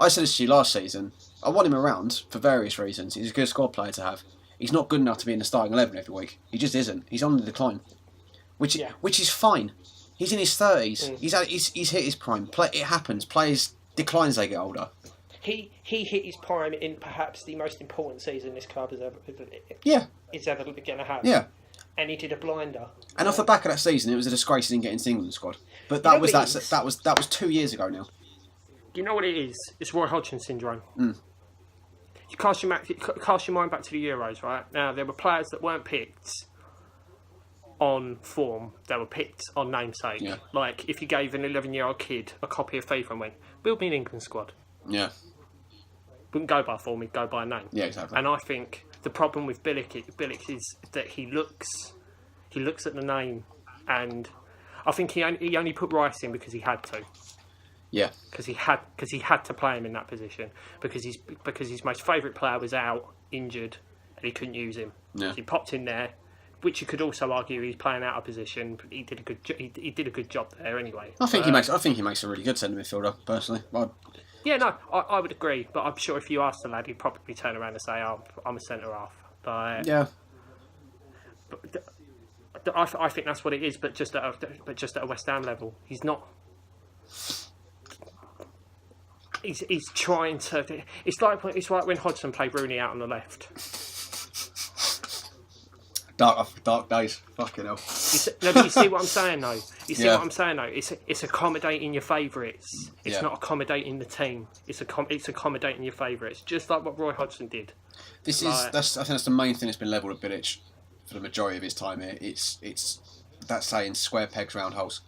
said this to you last season. I want him around for various reasons. He's a good squad player to have. He's not good enough to be in the starting 11 every week. He just isn't. He's on the decline, which is fine. He's in his 30s. He's hit his prime. It happens. Players decline as they get older. He hit his prime in perhaps the most important season this club is ever going to have. Yeah. And he did a blinder. And off the back of that season, it was a disgrace he didn't get into the England squad. But that was 2 years ago now. You know what it is? It's Roy Hodgson syndrome. Mm. You cast your mind back to the Euros, right? Now there were players that weren't picked on form, they were picked on namesake. Yeah. Like if you gave an 11-year-old kid a copy of FIFA and went, build me an England squad. Yeah. Wouldn't go by form, he'd go by name. Yeah, exactly. And I think the problem with Bilic is that he looks at the name, and I think he only put Rice in because he had to. Yeah. Because he had to play him in that position because his most favourite player was out injured and he couldn't use him. Yeah. So he popped in there, which you could also argue he's playing out of position. But he did a good job there anyway. I think he makes a really good centre midfielder personally. Yeah, no, I would agree, but I'm sure if you asked the lad, he'd probably turn around and say, "Oh, I'm a centre half." But yeah. But I think that's what it is. But just at a West Ham level, he's not. He's trying to. It's like when Hodgson played Rooney out on the left. Dark days. Fucking hell. But you see what I'm saying, though. What I'm saying, though. It's accommodating your favourites. It's not accommodating the team. It's accommodating your favourites, just like what Roy Hodgson did. I think that's the main thing that's been levelled at Bilic for the majority of his time here. It's that saying "square pegs, round holes."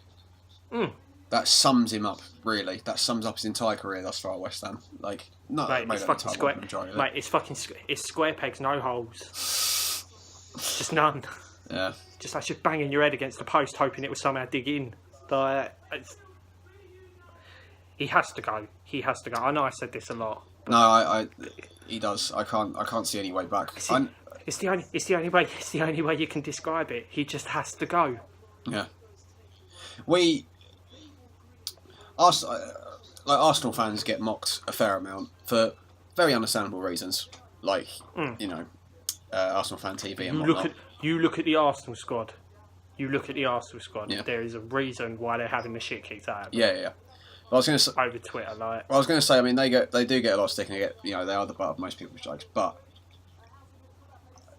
Mm. That sums him up, really. That sums up his entire career thus far at West Ham. Like, no, mate, it's fucking square. Mate, it's square pegs, no holes. Just none. Yeah. Just like banging your head against the post, hoping it would somehow dig in. He has to go. He has to go. I know I said this a lot. No, he does. I can't see any way back. It's the only way you can describe it. He just has to go. Yeah. Arsenal fans get mocked a fair amount for very understandable reasons, like Arsenal fan TV and whatnot. You look at the Arsenal squad. Yeah. There is a reason why they're having the shit kicked out of them. Yeah. Well, I was going to say over Twitter, like. Well, I was going to say, I mean, they do get a lot of stick, and they are the butt of most people's jokes, but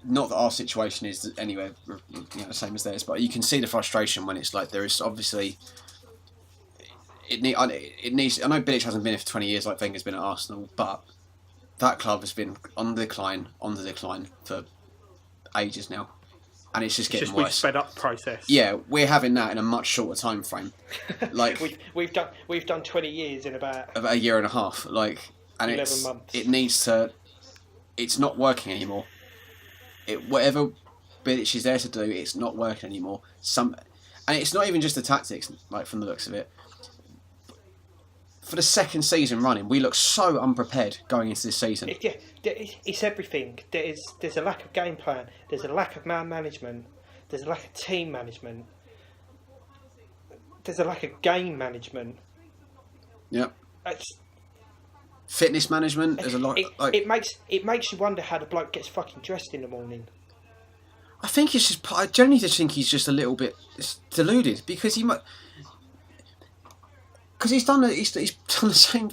not that our situation is anywhere the same as theirs. But you can see the frustration when it's like there is obviously. It needs. I know Bilic hasn't been here for 20 years like Wenger's been at Arsenal, but that club has been on the decline for ages now, and it's just getting worse. We've sped up process. Yeah, we're having that in a much shorter time frame. Like we've done 20 years in about a year and a half. Like, and 11 months. It needs to. It's not working anymore. Whatever Bilic is there to do, it's not working anymore. And it's not even just the tactics, like from the looks of it. For the second season running, we look so unprepared going into this season. It's everything. There's a lack of game plan. There's a lack of man management. There's a lack of team management. There's a lack of game management. Yep. Fitness management. There's a lot. It makes you wonder how the bloke gets fucking dressed in the morning. I think it's just. I generally just think he's just a little bit deluded because he might. Because he's done the same.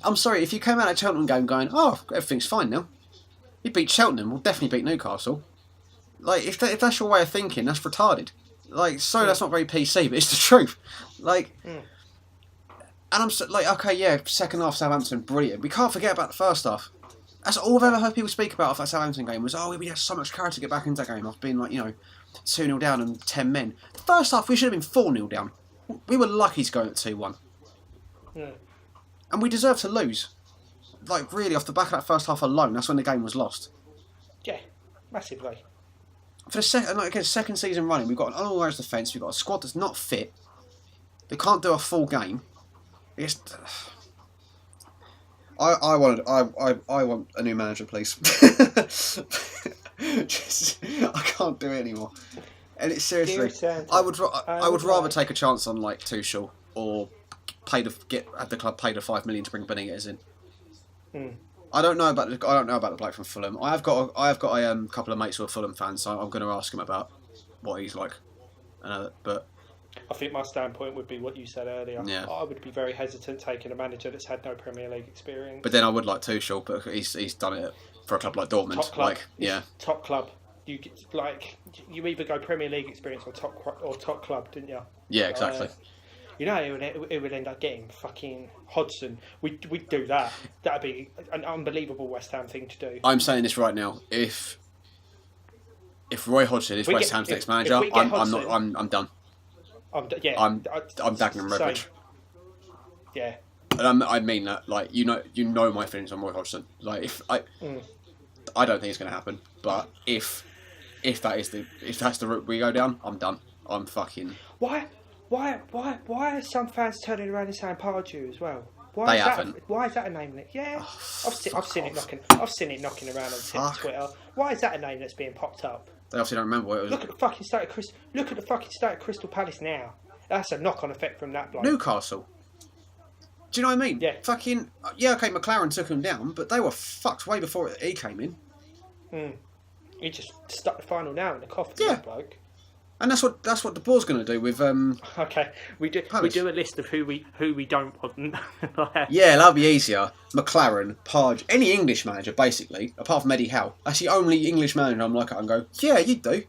I'm sorry, if you came out of Cheltenham game going, oh, everything's fine now. He beat Cheltenham, we'll definitely beat Newcastle. Like, if that's your way of thinking, that's retarded. Like, sorry, that's not very PC, but it's the truth. Like, and I'm like, okay, yeah, second half Southampton, brilliant. We can't forget about the first half. That's all I've ever heard people speak about off that Southampton game was, oh, we had so much character to get back into that game. I've been like, 2-0 down and 10 men. The first half, we should have been 4-0 down. We were lucky to go at 2-1. Yeah. And we deserve to lose. Like, really, off the back of that first half alone, that's when the game was lost. Yeah, massively. For the second season running, we've got an unorganised defence, we've got a squad that's not fit, they can't do a full game. I want a new manager, please. I can't do it anymore. And it's seriously, I would rather take a chance on like Tuchel or have the club pay the $5 million to bring Benitez in. I don't know about the bloke from Fulham. I have got a couple of mates who are Fulham fans, so I'm going to ask him about what he's like. But I think my standpoint would be what you said earlier. Yeah. I would be very hesitant taking a manager that's had no Premier League experience. But then I would like Tuchel, but he's done it for a club like Dortmund. Top club. Like, yeah. Top club. You either go Premier League experience or top club, didn't you? Yeah, exactly. It would end up getting fucking Hodgson. We'd do that. That'd be an unbelievable West Ham thing to do. I'm saying this right now. If Roy Hodgson is West Ham's next manager, I'm done. I'm Dagenham Redbridge. Yeah. And I mean that. Like, you know my feelings on Roy Hodgson. Like, I don't think it's going to happen. But if that's the route we go down, I'm done. I'm fucking. Why are some fans turning around and saying Pardew as well? They haven't. Why is that a name? Yeah, I've seen it knocking around on Twitter. Why is that a name that's being popped up? They obviously don't remember what it was. Look at the fucking state of Crystal Palace now. That's a knock-on effect from that bloke. Newcastle. Do you know what I mean? Yeah. Fucking okay. McLaren took them down, but they were fucked way before he came in. He just stuck the final nail in the coffin. Yeah. That bloke. And that's what De Boer's going to do with. Okay, we do a list of who we don't want. Yeah, that'll be easier. McLaren, Parge, any English manager basically, apart from Eddie Howe. That's the only English manager I'm like, I can go, yeah, you do.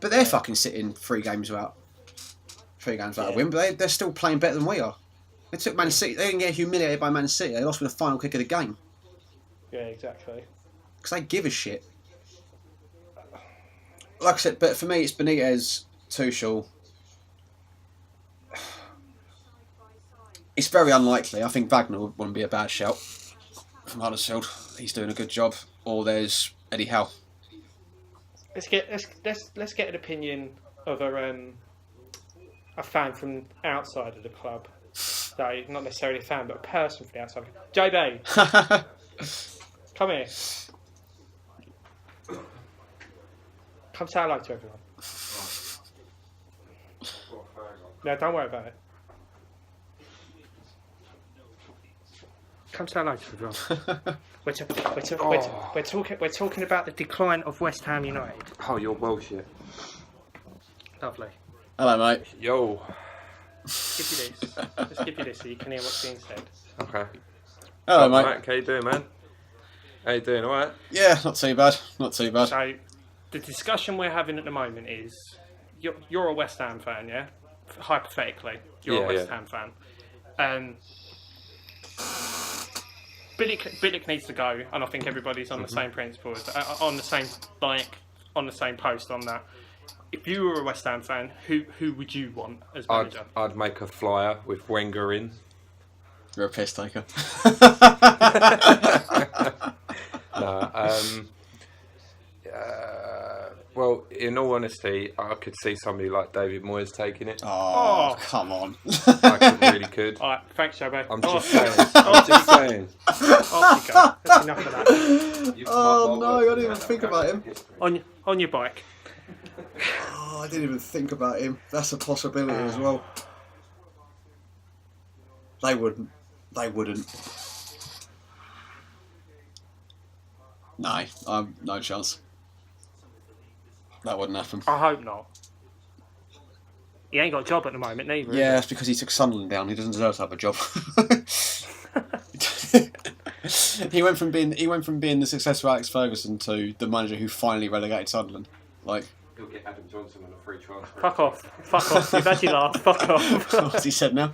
But they're fucking sitting 3 games without a win. But they're still playing better than we are. They took Man City. They didn't get humiliated by Man City. They lost with the final kick of the game. Yeah, exactly. Because they give a shit. Like I said, but for me, it's Benitez, Tuchel. It's very unlikely. I think Wagner wouldn't be a bad shout from Huddersfield. He's doing a good job. Or there's Eddie Howe. Let's get an opinion of a fan from outside of the club. So not necessarily a fan, but a person from the outside. JB, come here. Come say hello to everyone. No, don't worry about it. Come say hello to everyone. We're talking about the decline of West Ham United. Oh, you're bullshit. Lovely. Hello, mate. Yo. Let's give you this so you can hear what's being said. Okay. Hello, mate. Mike, how you doing, man? How you doing, alright? Yeah, not too bad. Not too bad. So, the discussion we're having at the moment is, you're a West Ham fan, yeah? Hypothetically, you're a West Ham fan. Bilic needs to go, and I think everybody's on the same principles, on the same post on that. If you were a West Ham fan, who would you want as manager? I'd make a flyer with Wenger in. You're a piss taker. No, well, in all honesty, I could see somebody like David Moyes taking it. Oh, come on. I really could. All right, thanks, Joe. I'm just saying. Off you go. That's enough of that. Oh, no, I didn't even think about him. On your bike. Oh, I didn't even think about him. That's a possibility as well. They wouldn't. No, no chance. That wouldn't happen. I hope not. He ain't got a job at the moment, neither. Yeah, it's because he took Sunderland down. He doesn't deserve to have a job. He went from being the successful Alex Ferguson to the manager who finally relegated Sunderland. Like, he'll get Adam Johnson on a free transfer. Fuck off. You've had your laugh. Fuck off. What's he said now?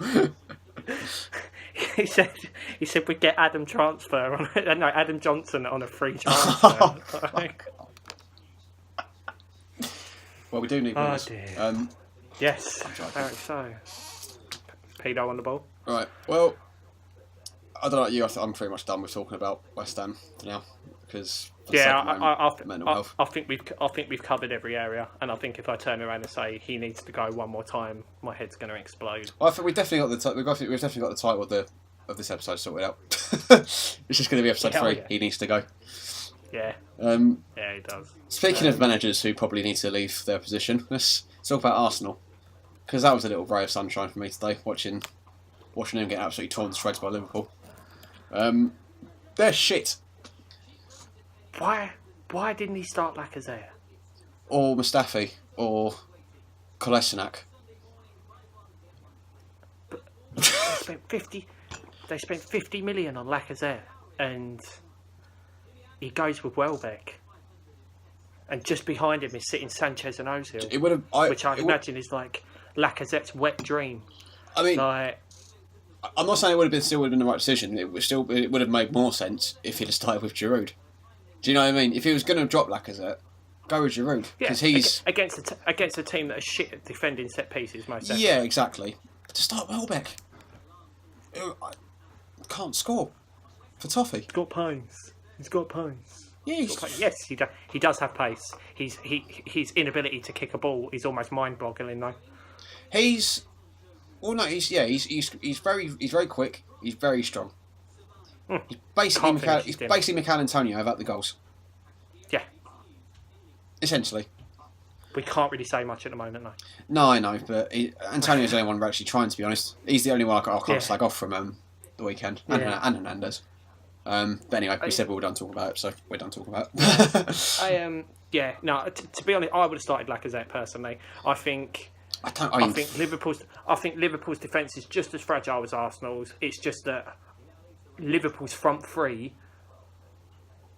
He said we'd get Adam Johnson on a free transfer. Well, we do need winners. Yes, I think so. Pedo on the ball. Right. Well, I don't know about you. I'm pretty much done with talking about West Ham for now because I think we've covered every area, and I think if I turn around and say he needs to go one more time, my head's going to explode. Well, I think we've definitely got the title of this episode sorted out. It's just going to be episode 3. Yeah. He needs to go. Yeah. Yeah, he does. Speaking of managers who probably need to leave their position, let's talk about Arsenal because that was a little ray of sunshine for me today, watching them get absolutely torn to shreds by Liverpool. They're shit. Why didn't he start Lacazette? Or Mustafi or Kolasinac? They spent 50 million on Lacazette, and he goes with Welbeck. And just behind him is sitting Sanchez and Ozil, which I imagine is like Lacazette's wet dream. I mean, I'm not saying it would have been the right decision. It would have made more sense if he'd have started with Giroud. Do you know what I mean? If he was going to drop Lacazette, go with Giroud because he's against a team that is shit at defending set pieces most. Definitely. Yeah, exactly. But to start Welbeck, can't score for Toffee. He's got pace. Yeah, yes, he does have pace. His inability to kick a ball is almost mind-boggling, though. He's very quick. He's very strong. He's basically Michail Antonio without the goals. Yeah. Essentially. We can't really say much at the moment, though. No, I know, but Antonio's the only one we're actually trying, to be honest. He's the only one I can't slag off from the weekend. And Hernandez. But anyway, we said we were done talking about it, so we're done talking about it. To be honest, I would have started Lacazette personally. I think Liverpool's defence is just as fragile as Arsenal's. It's just that Liverpool's front three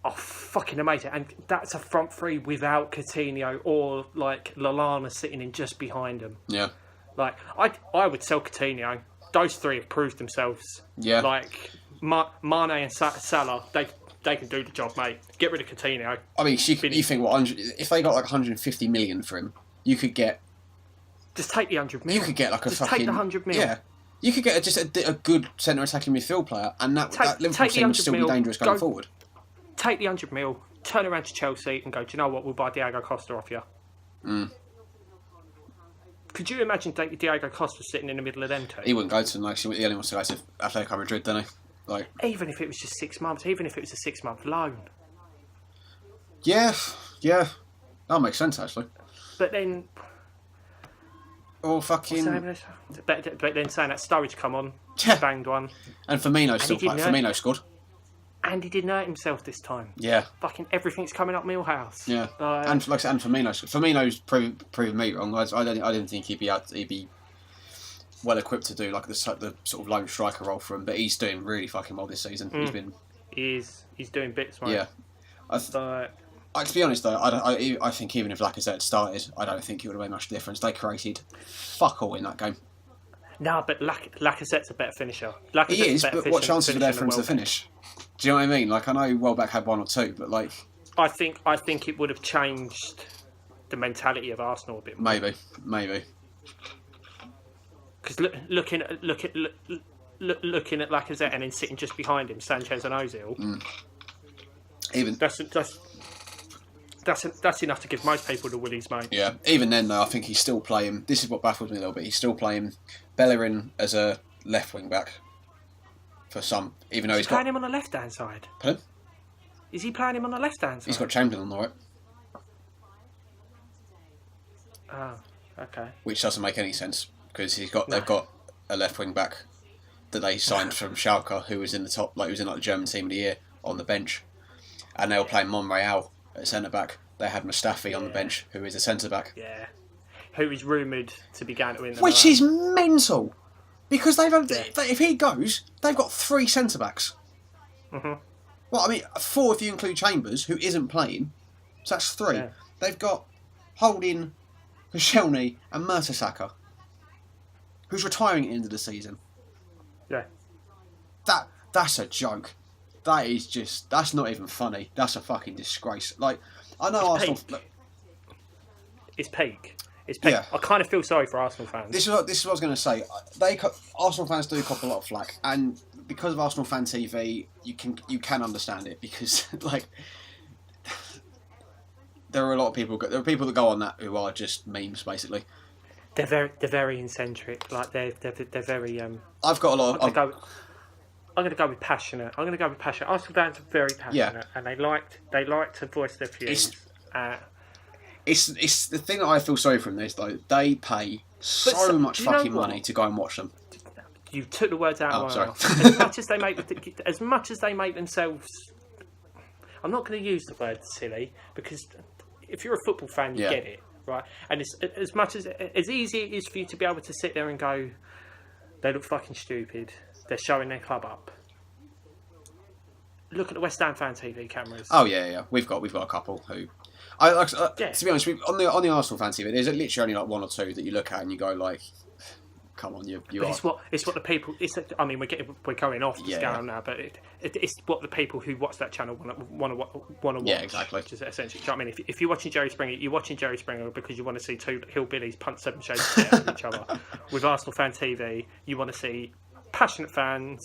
are fucking amazing, and that's a front three without Coutinho or like Lallana sitting in just behind them. Yeah, like I would sell Coutinho. Those three have proved themselves. Yeah, like Mane and Salah, they can do the job, mate. Get rid of Coutinho. I mean, you think if they got like 150 million for him, you could get. Just take the 100 million. You could get like take the 100 million. Yeah. You could get just a good centre attacking midfield player, and that Liverpool team would still be dangerous going forward. Take the 100 mil, turn around to Chelsea and go, do you know what, we'll buy Diego Costa off you. Could you imagine Diego Costa sitting in the middle of them two? He wouldn't go to them, like, he only wants to go to Atletico Madrid, doesn't he? Like, even if it was just 6 months, even if it was a 6-month loan. Yeah, that makes sense, actually. But then... Or fucking... But then saying that Sturridge come on, banged one. And Firmino still played. Firmino scored. And he didn't hurt himself this time. Yeah. Fucking everything's coming up Millhouse. Yeah. And like I said, and Firmino's proven me wrong. I didn't think he'd be well equipped to do like the sort of lone striker role for him, but he's doing really fucking well this season. He's doing bits, mate. Yeah. To be honest though, I think even if Lacazette started, I don't think it would have made much difference. They created fuck all in that game. No, but Lacazette's a better finisher. He is, but what chances were there for him to finish? Do you know what I mean? Like, I know Welbeck had 1 or 2, but like... I think it would have changed the mentality of Arsenal a bit more. Maybe. Because looking at Lacazette and then sitting just behind him, Sanchez and Ozil... Even... That's enough to give most people the willies, mate. Yeah. Even then, though, I think he's still playing... This is what baffles me a little bit. He's still playing Bellerin as a left wing back for some, even though he's playing him on the left hand side. Pardon? Is he playing him on the left hand side? He's got Chamberlain on the right. Oh, okay. Which doesn't make any sense because they've got a left wing back that they signed from Schalke, who was in the top, like he was in like the German team of the year on the bench, and they were playing Monreal at centre back. They had Mustafi on the bench, who is a centre back. Yeah. Who is rumoured to be going to win the Which is mental. Because if he goes, they've got 3 centre backs. Mm-hmm. Well, I mean, 4 if you include Chambers, who isn't playing. So that's 3. Yeah. They've got Holding, Koscielny, and Mertesacker, who's retiring at the end of the season. Yeah. That's a joke. That's not even funny. That's a fucking disgrace. Like, I know Arsenal... It's peak. Yeah. I kind of feel sorry for Arsenal fans. This is what I was going to say. Arsenal fans do cop a lot of flack, and because of Arsenal Fan TV, you can understand it because like there are a lot of people. There are people that go on that who are just memes, basically. They're very eccentric. Like they're very. I've got a lot. I'm going to go with passionate. Arsenal fans are very passionate, and they like to voice their views. It's the thing that I feel sorry for them is though they pay so much fucking money to go and watch them. You took the words out of my mouth. As much as they make themselves, I'm not going to use the word silly because if you're a football fan, you get it, right? And it's as easy it is for you to be able to sit there and go, they look fucking stupid. They're showing their club up. Look at the West Ham Fan TV cameras. Oh yeah. We've got a couple who. To be honest, on the Arsenal Fan TV, there's literally only like 1 or 2 that you look at and you go like, "Come on, you are." It's what the people. I mean, we're going off the scale now, but it's what the people who watch that channel want to watch. Yeah, exactly. Which is essentially, do you know what I mean? If you're watching Jerry Springer, you're watching Jerry Springer because you want to see 2 hillbillies punch 7 shades of each other. With Arsenal Fan TV, you want to see passionate fans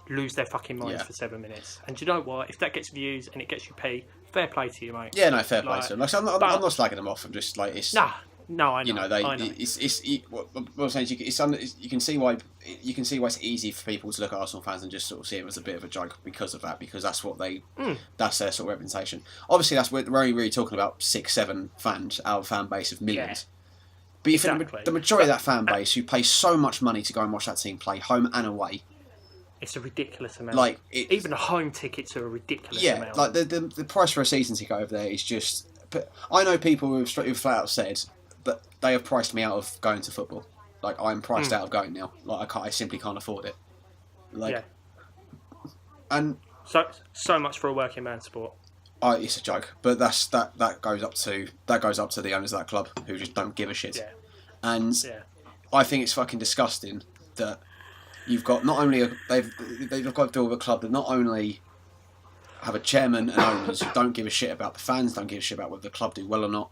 lose their fucking minds for 7 minutes. And do you know what? If that gets views and it gets you pay, fair play to you, mate. Yeah, no, fair play to them. Like, I'm not slagging them off. I'm just like, it's... Nah, No, I know. You know, I know. What I'm saying is you can see why it's easy for people to look at Arsenal fans and just sort of see it as a bit of a joke because of that, because that's what that's their sort of representation. Obviously, we're only really talking about 6-7 fans out of a fan base of millions. Yeah. But you think the majority of that fan base who pay so much money to go and watch that team play home and away. It's a ridiculous amount. Even the home tickets are a ridiculous amount. Yeah, like the price for a season ticket over there is just. But I know people who've flat out said that they have priced me out of going to football. Like, I'm priced out of going now. Like, I simply can't afford it. Like, and so much for a working man sport. It's a joke, but that goes up to the owners of that club who just don't give a shit. Yeah. And I think it's fucking disgusting that you've got not only they've got to deal with a club that not only have a chairman and owners who don't give a shit about the fans, don't give a shit about whether the club do well or not,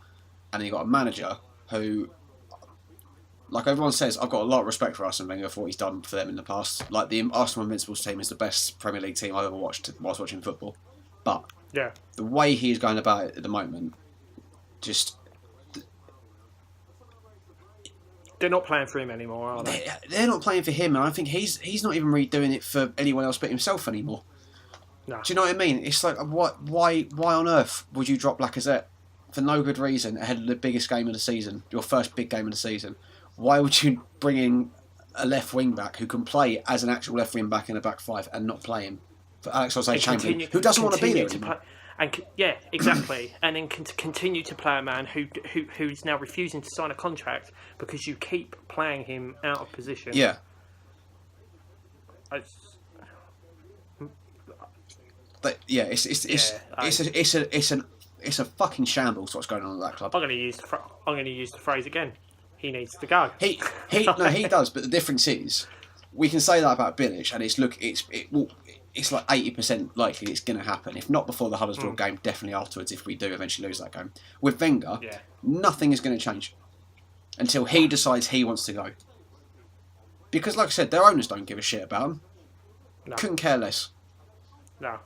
and then you've got a manager who, like everyone says, I've got a lot of respect for Arsene Wenger for what he's done for them in the past. Like, the Arsenal Invincibles team is the best Premier League team I've ever watched whilst watching football. But the way he's going about it at the moment, just... They're not playing for him anymore, are they? They're not playing for him, and I think he's not even really doing it for anyone else but himself anymore. No. Do you know what I mean? It's like, why on earth would you drop Lacazette for no good reason ahead of the biggest game of the season, your first big game of the season? Why would you bring in a left wing back who can play as an actual left wing back in a back five and not play him for Alex Oxlade-Chamberlain, who doesn't want to be there anymore? Exactly. And then continue to play a man who's now refusing to sign a contract because you keep playing him out of position. Yeah. It's a fucking shambles what's going on at that club. I'm going to use the phrase again. He needs to go. He does. But the difference is, we can say that about Bilic, and it's like 80% likely it's going to happen. If not before the Huddersfield game, definitely afterwards. If we do eventually lose that game with Wenger, nothing is going to change until he decides he wants to go. Because, like I said, their owners don't give a shit about him. No. Couldn't care less. No.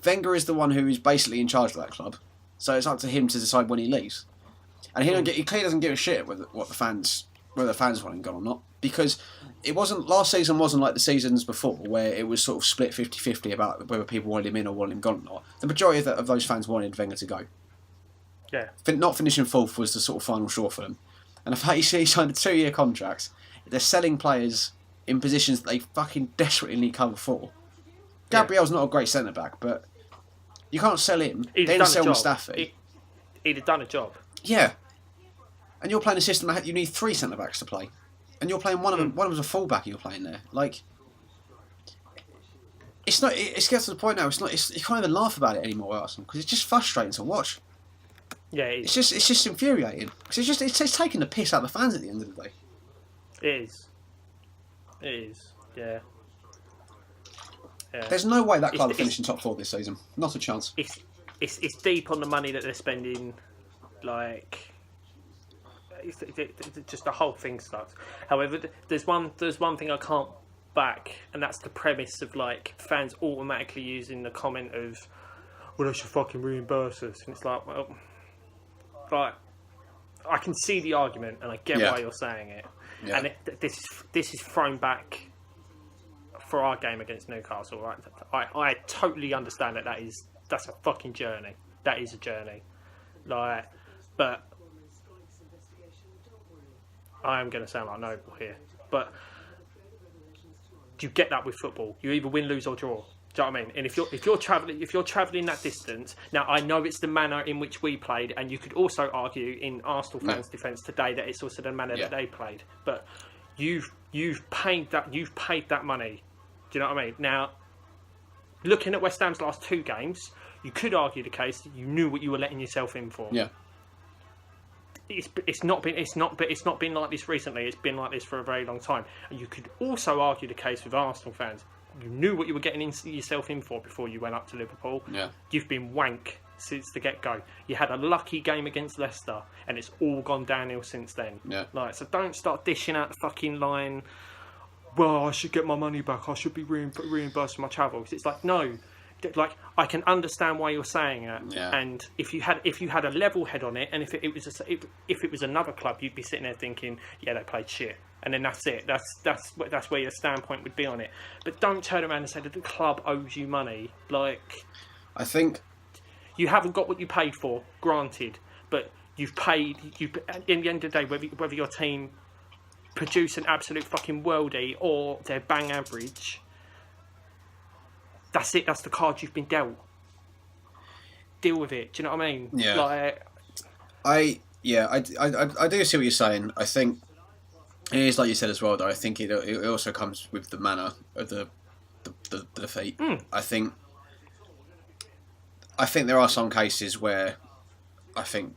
Wenger is the one who is basically in charge of that club, so it's up to him to decide when he leaves. And he clearly doesn't give a shit whether the fans want him gone or not, because last season wasn't like the seasons before where it was sort of split 50-50 about whether people wanted him in or wanted him gone or not. The majority of those fans wanted Wenger to go. Yeah. Not finishing fourth was the sort of final straw for them. And the fact he signed a 2-year contract, they're selling players in positions that they fucking desperately need cover for. Gabriel's not a great centre back, but you can't sell him. Then sell Mustafi. He'd have done a job. Yeah. And you're playing a system that you need 3 centre backs to play, and you're playing one of them. One of them's a fullback. You're playing there. Like, it's not. It gets to the point now. It's not. You can't even laugh about it anymore, Arsenal, because it's just frustrating to watch. Yeah, it's just infuriating because it's taking the piss out of the fans at the end of the day. It is. Yeah. There's no way that club will finish in top 4 this season. Not a chance. It's deep on the money that they're spending. Like, just the whole thing sucks. However, there's one thing I can't back, and that's the premise of like fans automatically using the comment of, "Well, they should fucking reimburse us," and it's like, well, like, I can see the argument and I get why you're saying it, and this is thrown back for our game against Newcastle, right? I totally understand that's a fucking journey. That is a journey, like, but I am going to sound like Noble here, but you get that with football. You either win, lose, or draw. Do you know what I mean? And if you're travelling that distance, now I know it's the manner in which we played, and you could also argue in Arsenal fans' defence today that it's also the manner that they played. But you've paid that money. Do you know what I mean? Now, looking at West Ham's last 2 games, you could argue the case that you knew what you were letting yourself in for. Yeah. It's not been like this recently. It's been like this for a very long time. And you could also argue the case with Arsenal fans. You knew what you were getting yourself in for before you went up to Liverpool. Yeah. You've been wank since the get-go. You had a lucky game against Leicester, and it's all gone downhill since then. Yeah. Like, so don't start dishing out the fucking line, well, I should get my money back. I should be reimbursed for my travel. It's like, no, like I can understand why you're saying it, and if you had a level head on it, and if it was another club, you'd be sitting there thinking, yeah, they played shit, and then that's it. That's where your standpoint would be on it. But don't turn around and say that the club owes you money. Like, I think you haven't got what you paid for, granted, but you've paid. In the end of the day, whether your team produce an absolute fucking worldie or they're bang average. That's it. That's the card you've been dealt. Deal with it. Do you know what I mean? Yeah. Like, I do see what you're saying. I think it is like you said as well, though. I think it also comes with the manner of the defeat. I think there are some cases where I think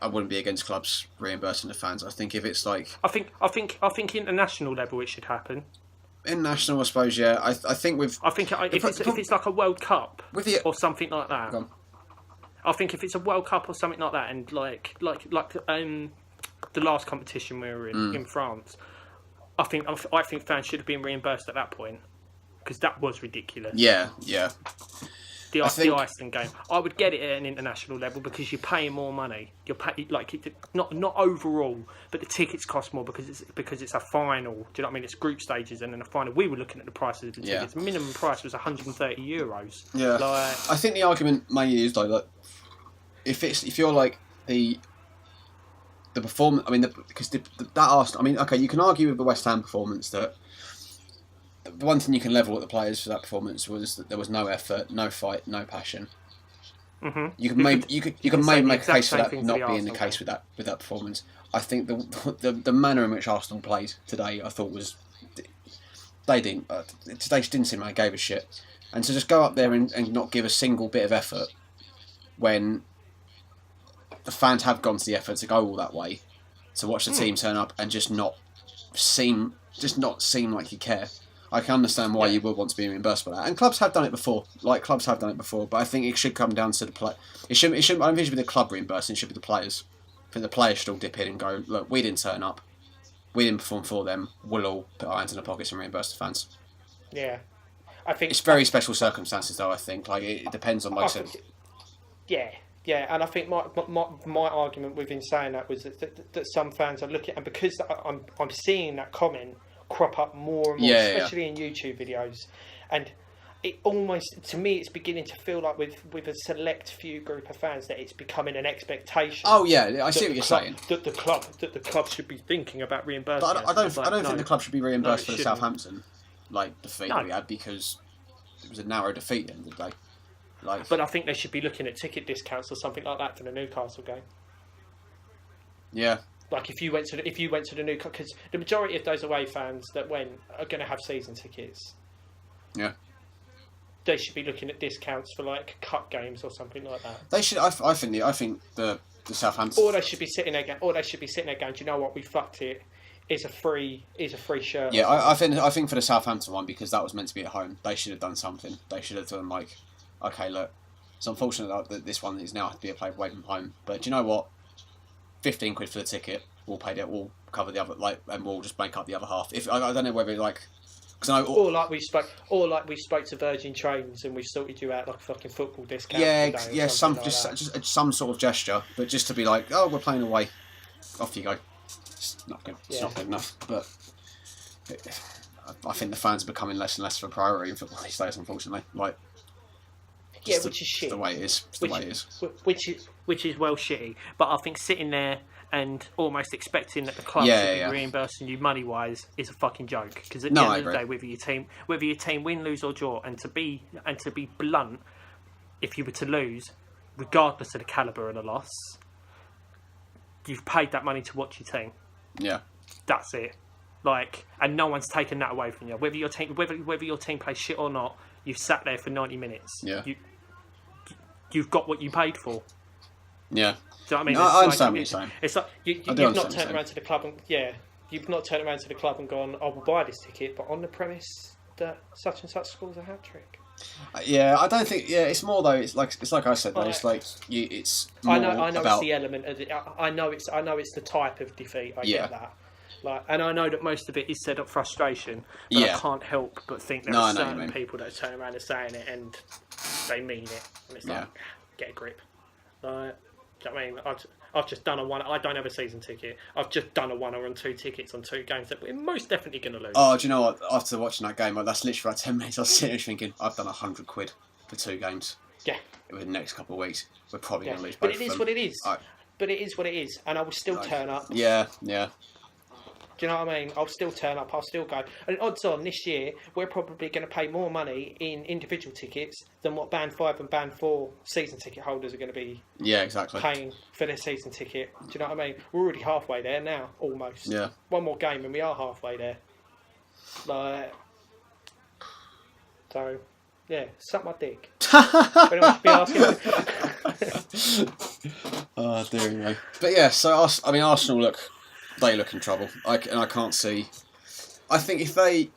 I wouldn't be against clubs reimbursing the fans. I think if it's like I think international level it should happen. International, I suppose, yeah. I think if it's like a World Cup or something like that. I think if it's a World Cup or something like that, and like the last competition we were in France, I think fans should have been reimbursed at that point because that was ridiculous. Yeah. The Iceland game, I would get it at an international level because you're paying more money. You're not overall, but the tickets cost more because it's a final. Do you know what I mean? It's group stages and then a final. We were looking at the prices of the tickets. The minimum price was €130. Yeah, I think the argument may use though that if you're like the performance. I mean, because that Arsenal. I mean, okay, you can argue with the West Ham performance that. The one thing you can level at the players for that performance was that there was no effort, no fight, no passion. Mm-hmm. You can maybe make a case for that not being the case with that performance. I think the manner in which Arsenal played today, I thought was they didn't seem like they gave a shit, and to just go up there and not give a single bit of effort when the fans have gone to the effort to go all that way to watch the team turn up and just not seem like you care. I can understand why you would want to be reimbursed for that, and clubs have done it before. But I think it should come down to the play. It shouldn't. I don't think it should be the club reimbursing. It should be the players. I think the players should all dip in and go, look, we didn't turn up, we didn't perform for them. We'll all put our hands in our pockets and reimburse the fans. Yeah, I think it's very special circumstances, though. I think it depends on, like I said. Yeah, and I think my argument within saying that was that some fans are looking, and because I'm seeing that comment crop up more and more, especially in YouTube videos, and it almost, to me, it's beginning to feel like with a select few group of fans that it's becoming an expectation. Oh yeah, I see what you're saying. That the club should be thinking about reimbursement. But I don't think the club should be reimbursed for the Southampton defeat we had, because it was a narrow defeat at the end of the day. But I think they should be looking at ticket discounts or something like that for the Newcastle game. Yeah. Like if you went to the Newcastle, because the majority of those away fans that went are going to have season tickets. Yeah. They should be looking at discounts for like cup games or something like that. They should. I think the Southampton. Or they should be sitting there going, do you know what, we fucked it. It's a free shirt. Yeah, I think for the Southampton one, because that was meant to be at home, they should have done something. They should have done okay, look, it's unfortunate that this one is now to be played away from home, but do you know what? £15 for the ticket. We'll pay it. We'll cover the other, and we'll just make up the other half. If I don't know whether because I know, or like we spoke to Virgin Trains and we sorted you out like a fucking football discount. Yeah, just some sort of gesture, but just to be like, oh, we're playing away, off you go. It's not good. It's not good enough. But I think the fans are becoming less and less of a priority in football these days, unfortunately. Which is shit. The way it is. Which is well shitty. But I think sitting there and almost expecting that the club should be reimbursing you money wise is a fucking joke. Because at the end of the day, whether your team win, lose or draw, and to be blunt, if you were to lose, regardless of the calibre of the loss, you've paid that money to watch your team. Yeah, that's it. And no one's taken that away from you. Whether your team plays shit or not, you've sat there for 90 minutes. Yeah. You've got what you paid for. Yeah. Do you know what I mean? No, I understand what you're saying. It's like you've not turned around to the club you've not turned around to the club and gone, I will buy this ticket, but on the premise that such and such scores a hat trick. I don't think. Yeah, it's more though. It's like I said. Though, it's it's. More I know. About... It's the element of it. I know it's the type of defeat. I get that. And I know that most of it is set up frustration, but I can't help but think there are certain people that turn around and saying it, and they mean it. And it's like, get a grip. Do you know what I mean? I've just done a one. I don't have a season ticket. I've just done a 1 or 2 tickets on 2 games that we're most definitely going to lose. Oh, do you know what? After watching that game, that's literally about 10 minutes. I was sitting there thinking, I've done £100 for 2 games. Yeah. In the next couple of weeks, we're probably going to lose both. But it is what it is. But it is what it is, and I will still turn up. Yeah. Do you know what I mean? I'll still turn up. I'll still go. And odds on, this year, we're probably going to pay more money in individual tickets than what Band 5 and Band 4 season ticket holders are going to be paying for their season ticket. Do you know what I mean? We're already halfway there now, almost. Yeah. One more game and we are halfway there. So, yeah, suck my dick. Anyone should be asking. Oh, dear me. But yeah, so, Arsenal they look in trouble. I can't see. I think if they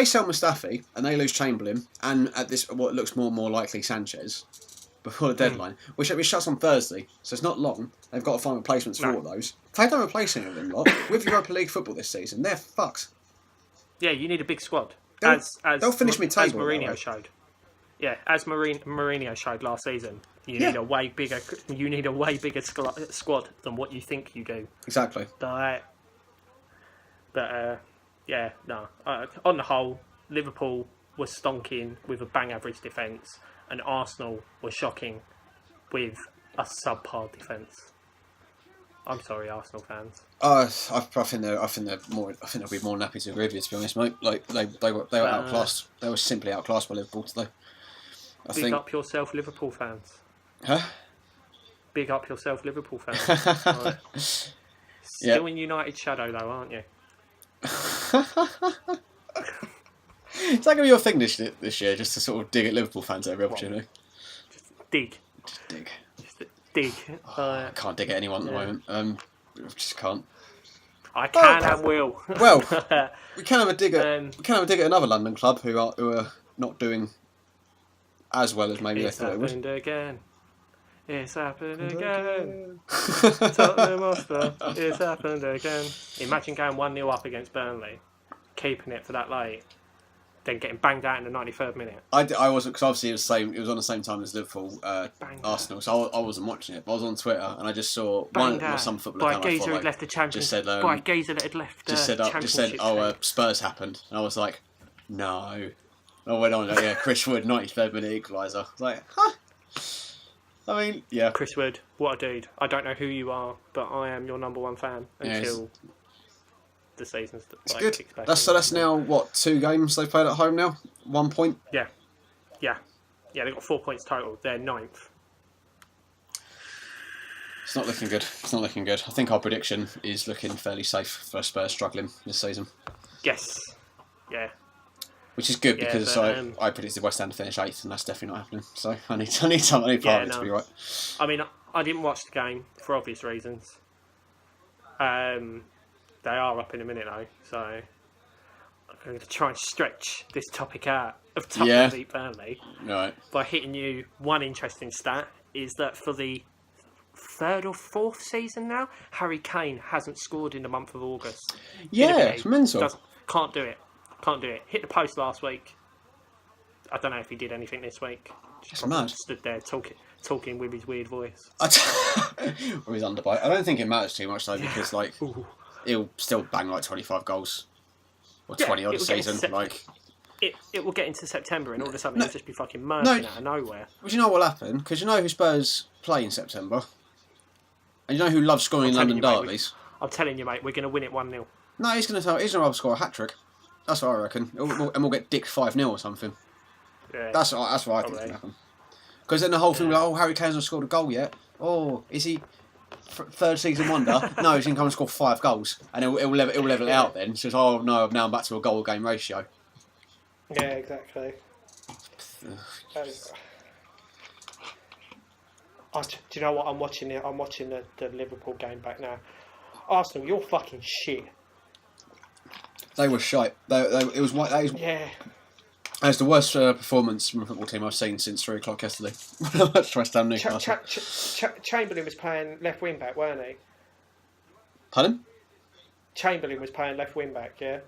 sell Mustafi and they lose Chamberlain and at this what looks more and more likely Sanchez before the deadline, which shuts on Thursday, so it's not long. They've got to find replacements for all those. If they don't replace any of them lot with Europa League football this season, they're fucked. Yeah, you need a big squad. They'll finish mid-table. As Mourinho showed. Yeah, as Mourinho showed last season, you need a way bigger squad than what you think you do. Exactly. On the whole, Liverpool was stonking with a bang average defence, and Arsenal was shocking with a subpar defence. I'm sorry, Arsenal fans. I think they'll be more nappy to agree with you, to be honest, mate. Like they were outclassed. They were simply outclassed by Liverpool today. Big up yourself, Liverpool fans. Huh? Big up yourself, Liverpool fans. Right. Still in United shadow, though, aren't you? Is that going to be your thing this year, just to sort of dig at Liverpool fans at every opportunity? Just dig. I can't dig at anyone at the moment. I just can't. I can and will. Well, we can have a dig at another London club who are not doing as well as maybe they thought it would. It's happened again. Tottenham Hotspur. It's happened again. Imagine going 1-0 up against Burnley, keeping it for that late, then getting banged out in the 93rd minute. I wasn't, because obviously it was on the same time as Liverpool Arsenal, so I wasn't watching it. But I was on Twitter and I just saw some footballer by a geezer who left the Champions. By a geezer that had left. Just said, Spurs happened, and I was like, no. I went on, Chris Wood, 93rd minute equaliser. I was like, huh? I mean, yeah. Chris Wood, what a dude. I don't know who you are, but I am your number 1 fan until the season's good. That's now, 2 games they've played at home now? 1 point? Yeah, they've got 4 points total. They're 9th. It's not looking good. I think our prediction is looking fairly safe for Spurs struggling this season. Yes. Yeah. Which is good because I predicted West Ham to finish 8th, and that's definitely not happening. So I need part of it to be right. I mean, I didn't watch the game for obvious reasons. They are up in a minute though, so I'm going to try and stretch this topic out of Tottenham beat Burnley by hitting you one interesting stat is that for the 3rd or 4th season now, Harry Kane hasn't scored in the month of August. Yeah, it's mental. Can't do it. Hit the post last week. I don't know if he did anything this week. It's mad. Stood there talking with his weird voice. Or his underbite. I don't think it matters too much though, because he'll still bang 25 goals or 20 odd a season. It will get into September and all of a sudden it'll just be fucking murking out of nowhere. Well, do you know what will happen? Because you know who Spurs play in September, and you know who loves scoring in London derbies. I'm telling you, mate, we're going to win it 1-0. No, he's going to score a hat trick. That's what I reckon. And we'll get dicked 5-0 or something. Yeah, that's what I think will happen. Because then the whole thing will be Harry Kane's not scored a goal yet. Oh, is he 3rd season wonder? No, he's going to come and score 5 goals. And it'll level it out then. So it's, now I'm back to a goal game ratio. Yeah, exactly. Do you know what? I'm watching the Liverpool game back now. Arsenal, you're fucking shit. They were shite. That was the worst performance from a football team I've seen since 3 o'clock yesterday. West Ham Newcastle. Chamberlain was playing left wing back, weren't he? Pardon? Chamberlain was playing left wing back, yeah.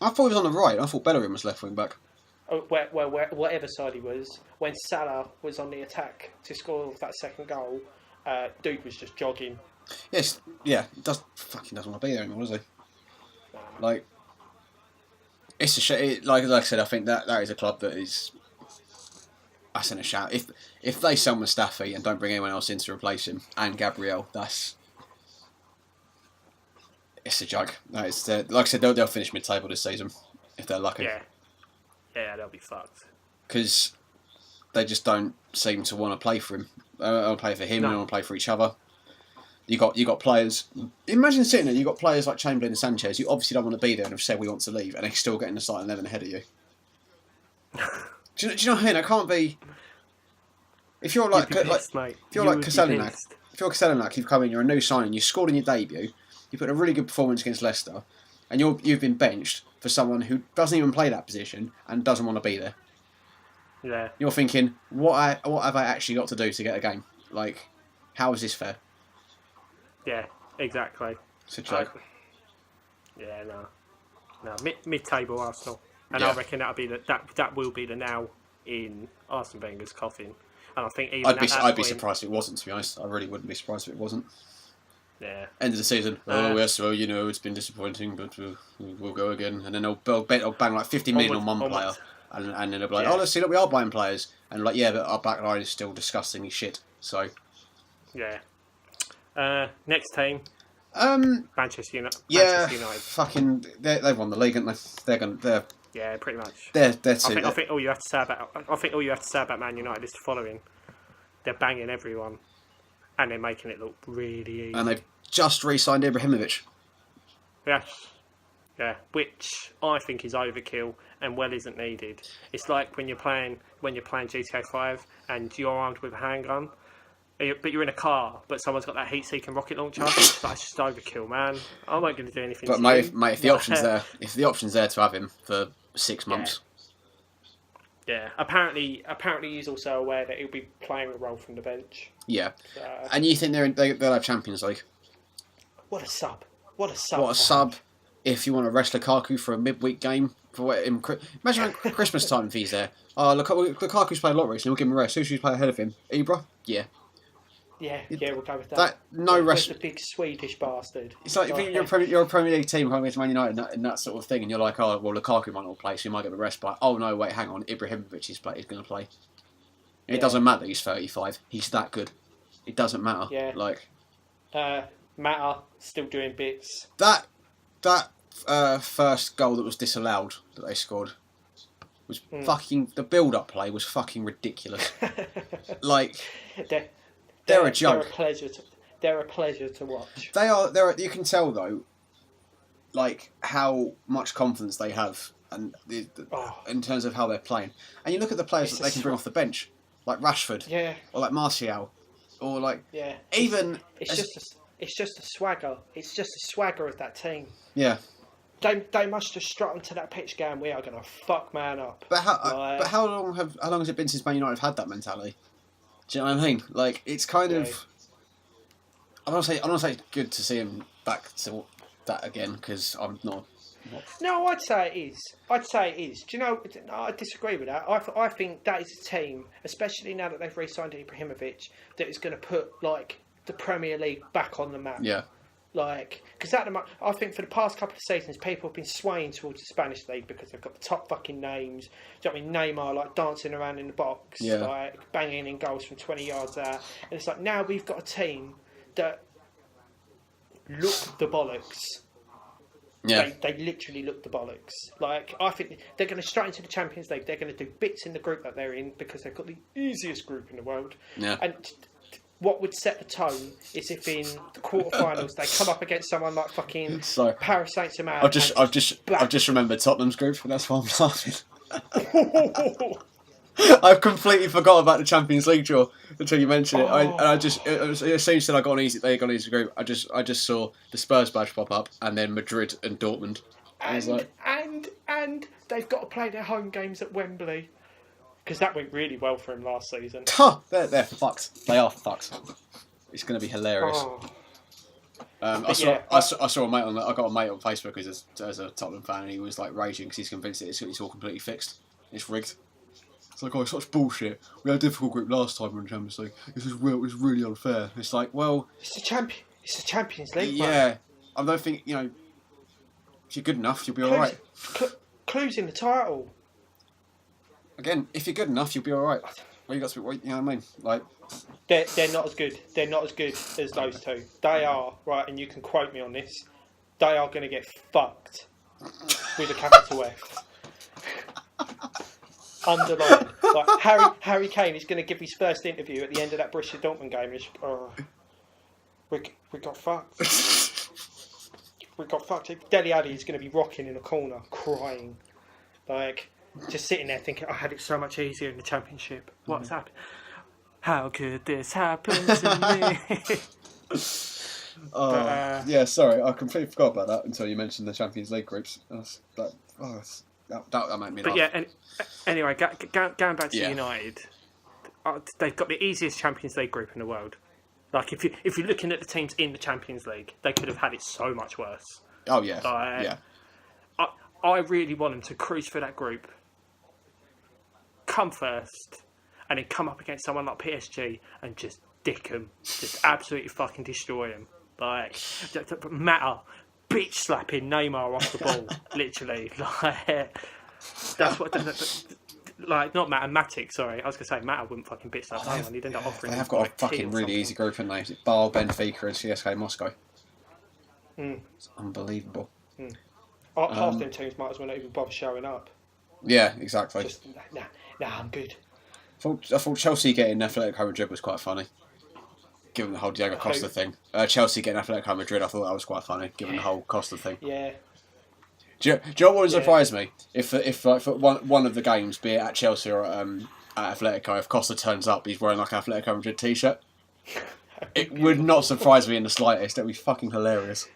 I thought he was on the right. I thought Bellerin was left wing back. whatever side he was, when Salah was on the attack to score that second goal, dude was just jogging. Yes, yeah, fucking doesn't want to be there anymore, does he? Like, it's a shame. Like I said, I think that is a club that is. I send a shout. If they sell Mustafi and don't bring anyone else in to replace him and Gabriel, it's a joke. No, it's like I said, they'll finish mid-table this season if they're lucky. Yeah, they'll be fucked. Because they just don't seem to want to play for him. They don't want to play for him. They don't want to play for each other. You got players. Imagine sitting there. You got players like Chamberlain and Sanchez. You obviously don't want to be there and have said we want to leave, and they still get in the starting 11 ahead of you. Do you know what I mean? It can't be. If you're like Kosellenak, you've come in. You're a new signing. You scored in your debut. You put a really good performance against Leicester, and you've been benched for someone who doesn't even play that position and doesn't want to be there. Yeah. You're thinking, what have I actually got to do to get a game? Like, how is this fair? Yeah, exactly. It's a joke. No. Mid-table Arsenal, and I reckon that will be the nail in Arsene Wenger's coffin. And I think even I'd be surprised if it wasn't. To be honest, I really wouldn't be surprised if it wasn't. Yeah. End of the season. Yes, well, it's been disappointing, but we'll go again. And then they'll bang like 50 million on one player, and then they'll be like, let's see, look, we are buying players, and like, yeah, but our back line is still disgustingly shit. So. Yeah. Next team. Manchester United. Yeah. Fucking, they've won the league, haven't they? They're. Yeah, pretty much. They're I think all you have to say about Man United is the following: they're banging everyone, and they're making it look really easy. And they've just re-signed Ibrahimovic. Yeah, which I think is overkill and isn't needed. It's like when you're playing GTA 5 and you're armed with a handgun, but you're in a car, but someone's got that heat-seeking rocket launcher. That's just overkill, man. I'm not going to do anything. But mate, if the option's there to have him for 6 months. Yeah. Apparently he's also aware that he'll be playing a role from the bench. Yeah. And you think they'll have Champions League? What a sub! If you want to rest Lukaku for a midweek game. Imagine Christmas time if he's there. Lukaku's played a lot recently. We'll give him a rest. Who should play ahead of him? Ibra? Yeah. Yeah, we'll go with that. Rest. The big Swedish bastard. It's like you're a Premier League team coming to Man United in that sort of thing, and you're like, oh, well, Lukaku might not play, so you might get a rest. But oh no, wait, hang on, Ibrahimovic is going to play. It doesn't matter. He's 35. He's that good. It doesn't matter. Yeah. Like. Mata still doing bits. That first goal that was disallowed that they scored was fucking. The build-up play was fucking ridiculous. Like. They're a joke. They're a pleasure to watch. They are. You can tell though, like how much confidence they have, and in terms of how they're playing. And you look at the players that they can bring off the bench, like Rashford, or like Martial, or like even. It's just a swagger. It's just a swagger of that team. Yeah. They must just strut onto that pitch going, we are going to fuck man up. But how long has it been since Man United have had that mentality? Do you know what I mean? Like, it's kind of. I don't say it's good to see him back to that again because I'm not. No, I'd say it is. Do you know? I disagree with that. I think that is a team, especially now that they've re-signed Ibrahimovic, that is going to put like the Premier League back on the map. Yeah. Like, because I think for the past couple of seasons, people have been swaying towards the Spanish league because they've got the top fucking names. Do you know what I mean? Neymar, like, dancing around in the box, like, banging in goals from 20 yards out. And it's like, now we've got a team that look the bollocks. Yeah. They literally look the bollocks. Like, I think they're going to straight into the Champions League. They're going to do bits in the group that they're in because they've got the easiest group in the world. Yeah. And what would set the tone is if in the quarterfinals they come up against someone like fucking Paris Saint-Germain. I've just remembered Tottenham's group, and that's why I'm laughing. I've completely forgot about the Champions League draw until you mentioned it. As soon as you said they got an easy group, I just saw the Spurs badge pop up, and then Madrid and Dortmund. And they've got to play their home games at Wembley. Because that went really well for him last season. They're fucked. They are fucked. It's going to be hilarious. I saw a mate on. I got a mate on Facebook who's a Tottenham fan, and he was like raging because he's convinced it's all completely fixed. It's rigged. It's like, oh, it's such bullshit. We had a difficult group last time in the Champions League. This is really unfair. It's like, well, it's the Champions League. Yeah, mate. I don't think if you're good enough, you'll be all right. Clues in the title. Again, if you're good enough, you'll be all right. Well, you got to be, you know what I mean? Like, they're not as good. They're not as good as those two. They are right, and you can quote me on this. They are going to get fucked with a capital F. Underline. Like Harry Kane is going to give his first interview at the end of that Borussia Dortmund game. We got fucked. We got fucked. Dele Alli is going to be rocking in a corner, crying, like just sitting there thinking, "I had it so much easier in the Championship. What's happened? How could this happen to me?" Yeah, sorry, I completely forgot about that until you mentioned the Champions League groups. That made me laugh. But yeah, anyway, going back to United, they've got the easiest Champions League group in the world. Like, if you're looking at the teams in the Champions League, they could have had it so much worse. Oh, yeah. Yeah. I really want them to cruise through that group, come first, and then come up against someone like PSG and just dick them. Just absolutely fucking destroy them. Like, Mata bitch slapping Neymar off the ball, literally. Like, that's what... Like, not Matic, sorry. I was going to say Mata wouldn't fucking bitch slap anyone. He'd end up offering... They have got a fucking really easy group, haven't they? It's Bar, Benfica and CSKA Moscow. It's unbelievable. Half them teams might as well not even bother showing up. Yeah, exactly. Just, I'm good. I thought Chelsea getting Atletico Madrid was quite funny, given the whole Diego Costa thing. Chelsea getting Atletico Madrid, I thought that was quite funny, given the whole Costa thing. Yeah. Do you know what would surprise me? If like, for one of the games, be it at Chelsea or at Atletico, if Costa turns up, he's wearing like an Atletico Madrid t-shirt. It would not surprise me in the slightest. That'd be fucking hilarious.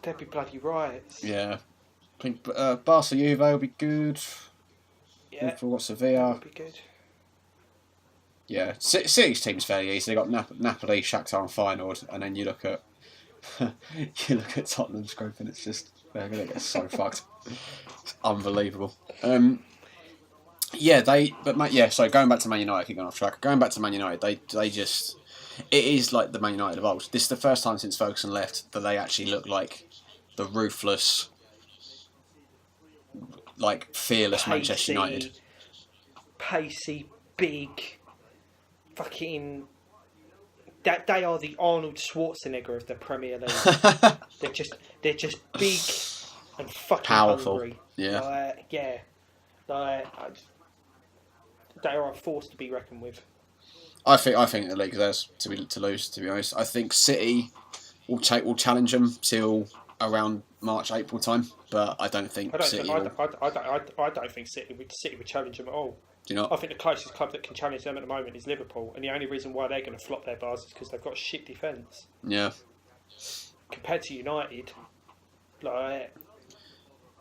That'd be bloody riots. Yeah. I think Barca Juve would be good. Yeah. For Sevilla. Would be good. Yeah. City's team's fairly easy. They got Napoli, Shakhtar and Feyenoord, and then you look at Tottenham's group, and it's just they're gonna get so fucked. It's unbelievable. So going back to Man United, keep going off track. Going back to Man United, they just it is like the Man United of old. This is the first time since Ferguson left that they actually look like the ruthless, like fearless Manchester United. Pacey, big, fucking. That they are the Arnold Schwarzenegger of the Premier League. they're just big and fucking powerful. Hungry. Yeah. They are a force to be reckoned with. I think the league is theirs to lose. To be honest, I think City will challenge them till around March, April time, but I don't think City. I don't think City would challenge them at all. Do you not? I think the closest club that can challenge them at the moment is Liverpool, and the only reason why they're going to flop their bars is because they've got shit defence. Yeah. Compared to United, like.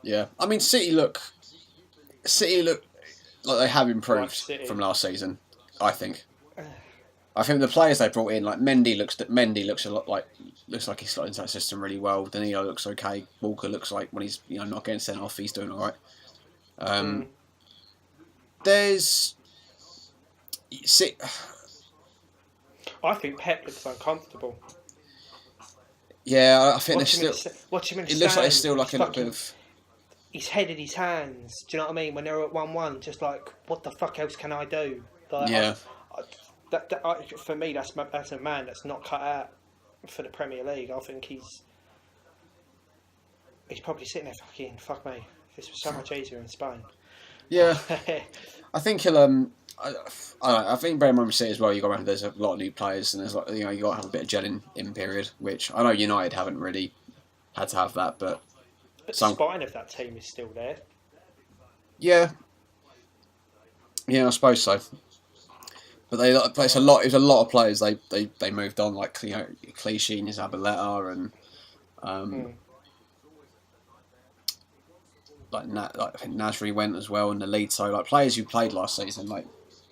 Yeah, I mean City look like they have improved from last season. I think the players they brought in, like Mendy looks a lot looks like he's slotted into that system really well. Danilo looks okay. Walker looks like when he's not getting sent off, he's doing all right. There's I think Pep looks uncomfortable. Yeah, I think there's still. It looks like there's still like a little bit of. His head in his hands. Do you know what I mean? When they're at 1-1, just like, what the fuck else can I do? Like, yeah. For me, that's a man that's not cut out for the Premier League. I think he's probably sitting there fucking, fuck me. This was so much easier in Spain. Yeah, I think he'll. I think bear in mind we say as well. You got to remember there's a lot of new players, and there's you got to have a bit of gelling in period. Which I know United haven't really had to have that, but the spine of that team is still there. Yeah, I suppose so. But it's a lot. It was a lot of players. They moved on, like Clichy and Zabaleta and like I think Nasri went as well in the lead. So like players who played last season, like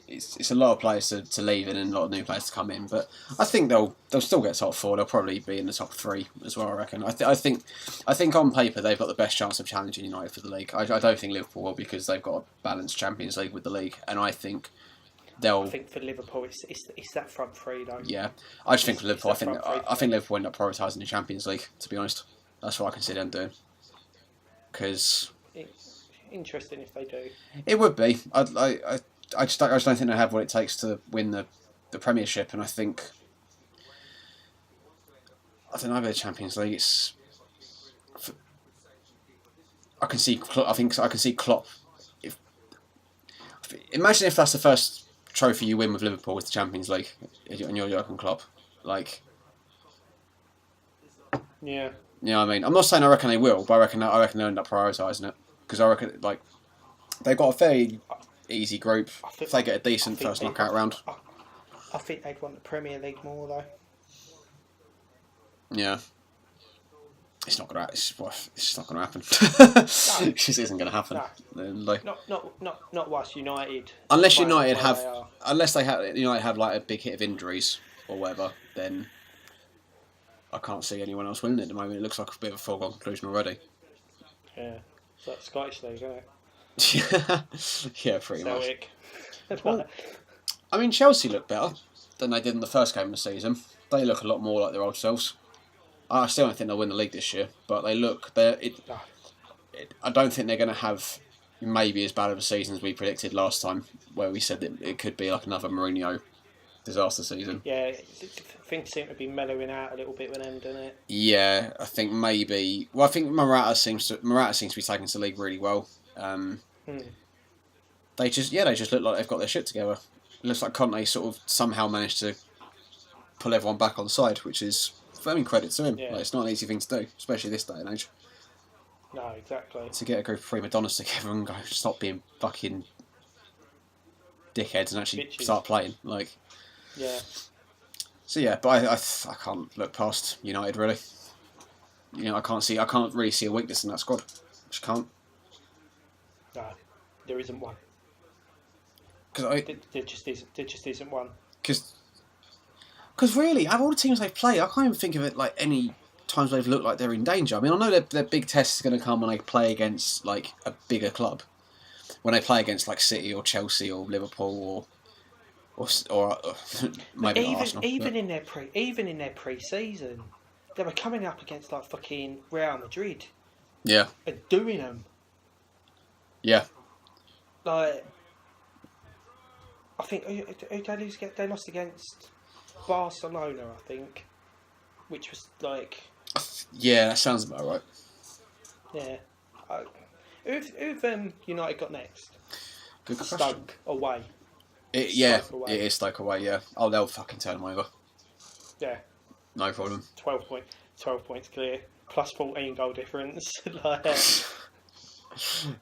it's a lot of players to leave and a lot of new players to come in. But I think they'll still get top 4. They'll probably be in the top 3 as well. I reckon. I think on paper they've got the best chance of challenging United for the league. I don't think Liverpool will because they've got a balanced Champions League with the league, and I think I think for Liverpool, it's that front 3 though. Yeah, I just think for Liverpool, I think Liverpool end up prioritising the Champions League. To be honest, that's what I can see them doing. Because interesting if they do. It would be. I just don't think they have what it takes to win the Premiership, and I don't know about the Champions League. I can see Klopp. Imagine if that's the first trophy you win with Liverpool with the Champions League, and you're Jurgen Klopp, like. Yeah. Yeah, I mean, I'm not saying I reckon they will, but I reckon they'll end up prioritising it because I reckon they've got a fairly easy group. If they get a decent first knockout round, I think they'd want the Premier League more though. Yeah, it's not gonna. It's not gonna happen. It just isn't gonna happen. No. Not whilst United. Unless United have like a big hit of injuries or whatever, then I can't see anyone else winning it at the moment. It looks like a bit of a foregone conclusion already. Yeah, it's like Scottish League, isn't it? Yeah, pretty Celtic. Much. Well, I mean, Chelsea look better than they did in the first game of the season. They look a lot more like their old selves. I still don't think they'll win the league this year, but they look. I don't think they're going to have maybe as bad of a season as we predicted last time, where we said that it could be like another Mourinho disaster season. Yeah, things seem to be mellowing out a little bit with them, doesn't it? Yeah, I think maybe. Well, I think Morata seems to be taking to the league really well. They just look like they've got their shit together. It looks like Conte sort of somehow managed to pull everyone back on side, which is, I mean, credit to him. Yeah. Like, it's not an easy thing to do, especially this day and age. No, exactly. To get a group of prima donnas together and go, stop being fucking dickheads and actually start playing. Like, yeah. So yeah, but I can't look past United really. You know, I can't really see a weakness in that squad. I just can't. No, there isn't one. There just isn't one. Because really, out of all the teams they play, I can't even think of it like any times they've looked like they're in danger. I mean, I know their big test is going to come when they play against like a bigger club, when they play against like City or Chelsea or Liverpool or maybe Arsenal. Even in their pre-season, they were coming up against like fucking Real Madrid. Yeah. And doing them. Yeah. Like, I think they lost against Barcelona, I think, which was like. Yeah, that sounds about right. Yeah. Who've United got next? Good question. Stoke away. It is Stoke away. Yeah. Oh, they'll fucking turn them over. Yeah. No problem. 12 points clear. Plus 14 goal difference. Like,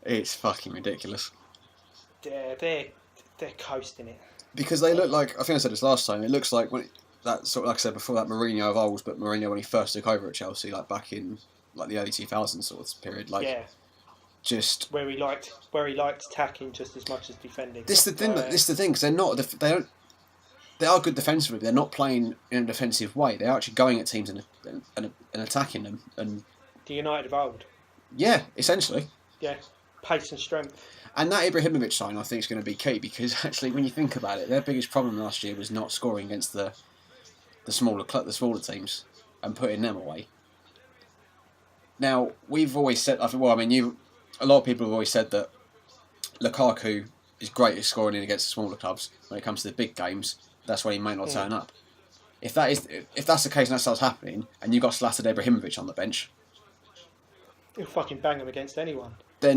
it's fucking ridiculous. Yeah, they're coasting it. Because they look like, I think I said this last time, it looks like that sort of, like I said before, that Mourinho of old, but Mourinho when he first took over at Chelsea, like back in like the early 2000s sort of period, like just where he liked attacking just as much as defending. This is the thing, because they are good defensively. They're not playing in a defensive way. They're actually going at teams and attacking them. And the United of old. Yeah, essentially. Yeah, pace and strength. And that Ibrahimovic sign, I think, is going to be key because actually, when you think about it, their biggest problem last year was not scoring against the smaller teams and putting them away. Now, we've always said, a lot of people have always said that Lukaku is great at scoring in against the smaller clubs. When it comes to the big games, that's when he may not turn up. If that's the case and that starts happening, and you've got Zlatan Ibrahimovic on the bench, he'll fucking bang them against anyone. But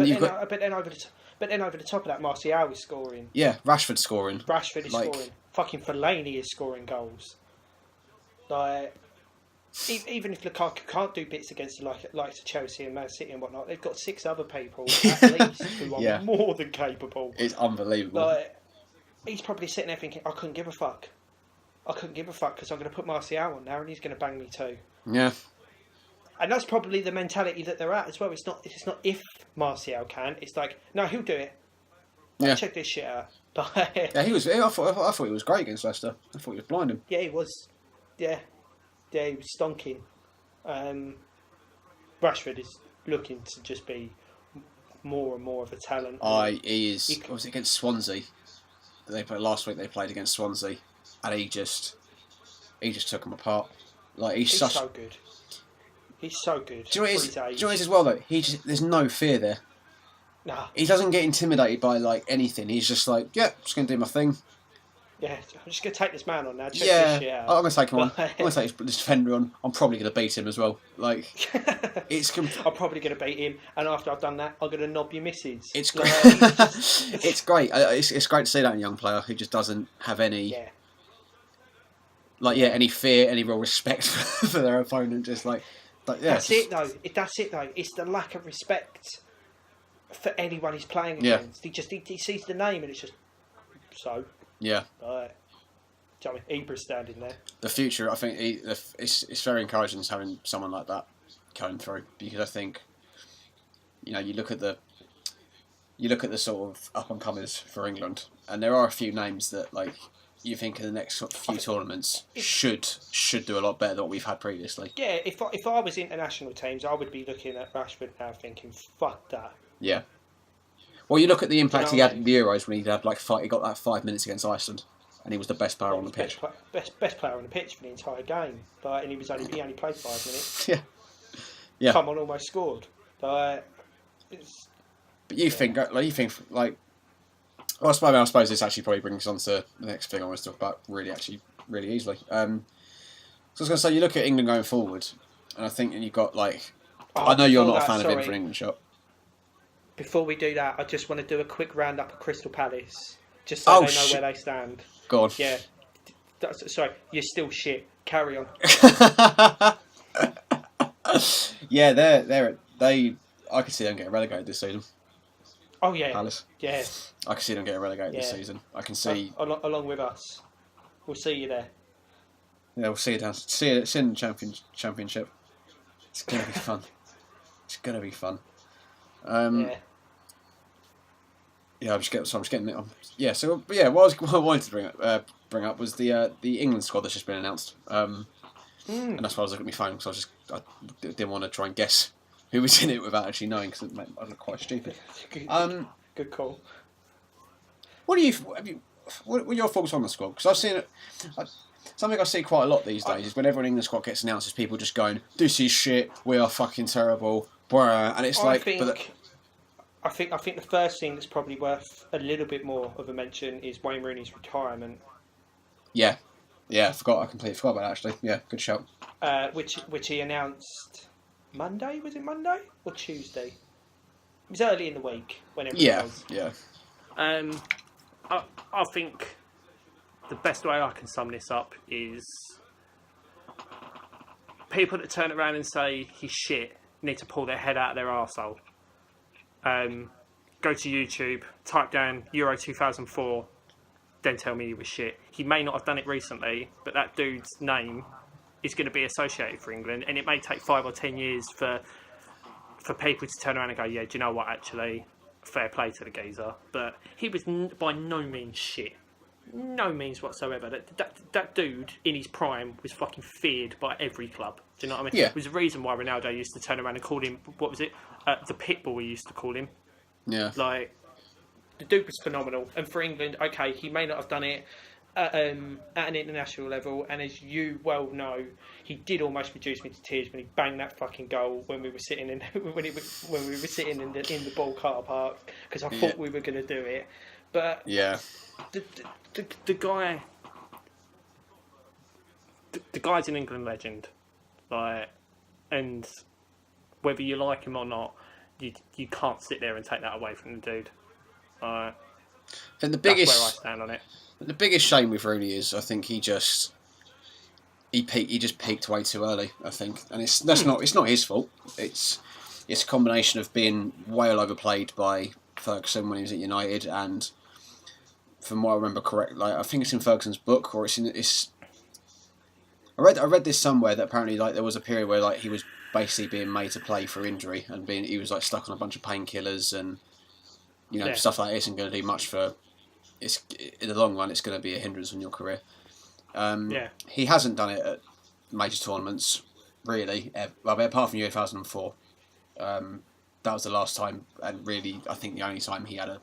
then over the top of that, Martial is scoring. Yeah, Rashford's scoring. Scoring. Fucking Fellaini is scoring goals. Like, even if Lukaku can't do bits against like Chelsea and Man City and whatnot, they've got 6 other people at least who are more than capable. It's unbelievable. Like, he's probably sitting there thinking, I couldn't give a fuck because I'm going to put Martial on now and he's going to bang me too. Yeah. And that's probably the mentality that they're at as well. It's not if Martial can. It's like, no, he'll do it. Check this shit out. Yeah, he was. I thought he was great against Leicester. I thought he was blinding. Yeah, he was. Yeah, he was stonking. Rashford is looking to just be more and more of a talent. He is. What was it against Swansea? They played last week. They played against Swansea, and he just took them apart. Like he's so good. He's so good. Do you know what it is as well though? There's no fear there. Nah. He doesn't get intimidated by like anything. He's just like, yeah, I'm just gonna do my thing. Yeah, I'm just gonna take this man on now. Check this shit out. I'm gonna take him on. I'm gonna take this defender on. I'm probably gonna beat him as well. Like, I'm probably gonna beat him, and after I've done that, I'm gonna knob your missus. It's great. It's great. It's great to see that in a young player who just doesn't have any. Yeah. Any fear, any real respect for their opponent. Just like That's it though. It's the lack of respect for anyone he's playing against. He sees the name and it's just so. Yeah. Right. Do you know what I mean? Ibra's standing there. The future, I think, it's very encouraging having someone like that coming through, because I think, you look at the sort of up and comers for England, and there are a few names that like you think in the next few tournaments should do a lot better than what we've had previously. Yeah, if I was international teams, I would be looking at Rashford now, thinking, "Fuck that." Yeah. Well, you look at the impact he had in the Euros when he got that 5 minutes against Iceland, and he was the best player on the pitch. Best player on the pitch for the entire game, and he only played 5 minutes. Yeah. Come on, almost scored. But you think I suppose this actually probably brings us on to the next thing I want to talk about really easily. So I was going to say, you look at England going forward, and I think you've got I know you're not a fan of him for an England shot. Before we do that, I just want to do a quick roundup of Crystal Palace, just so they know where they stand. Go on. Yeah. Sorry, you're still shit. Carry on. Yeah, I could see them getting relegated this season. Oh yeah. Palace. Yeah. I can see them getting relegated this season. I can see along with us. We'll see you there. Yeah, we'll see you down. See you in the championship. It's gonna be fun. It's gonna be fun. Yeah, I'm just getting it on. Yeah, so what I wanted to bring up was the England squad that's just been announced. And that's why I was looking at my phone, because I didn't want to try and guess who was in it without actually knowing, because I look quite stupid. Good call. What are your thoughts on the squad? Because I've seen it. Something I see quite a lot these days is whenever an England squad gets announced, is people just going, "This is shit. We are fucking terrible." And it's I think the first thing that's probably worth a little bit more of a mention is Wayne Rooney's retirement. Yeah, I completely forgot about that, actually. Yeah, good shout. Which he announced Monday. Was it Monday or Tuesday? It was early in the week. Whenever it was. Yeah. I think the best way I can sum this up is people that turn around and say he's shit need to pull their head out of their arsehole. Go to YouTube, type down Euro 2004, then tell me he was shit. He may not have done it recently, but that dude's name is going to be associated for England, and it may take 5 or 10 years for people to turn around and go, yeah, do you know what, actually, fair play to the geezer. But he was by no means shit. No means whatsoever. That dude in his prime was fucking feared by every club. Do you know what I mean? Yeah. It was the reason why Ronaldo used to turn around and call him, what was it? The Pitbull, we used to call him. Yeah. The dude was phenomenal. And for England, okay, he may not have done it at an international level, and as you well know, he did almost reduce me to tears when he banged that fucking goal when we were sitting in the ball car park, because I thought we were going to do it. But the guy's an England legend, and whether you like him or not, you can't sit there and take that away from the dude. And that's where I stand on it. The biggest shame with Rooney is, I think he just peaked way too early, I think, and it's not his fault. It's a combination of being well overplayed by Ferguson when he was at United, and from what I remember correctly, I think it's in Ferguson's book, or I read this somewhere that apparently there was a period where he was basically being made to play for injury, and he was stuck on a bunch of painkillers, and stuff like that isn't going to do much for it's in the long run, it's going to be a hindrance on your career. He hasn't done it at major tournaments, really. Well, apart from 2004, that was the last time, and really, I think the only time he had a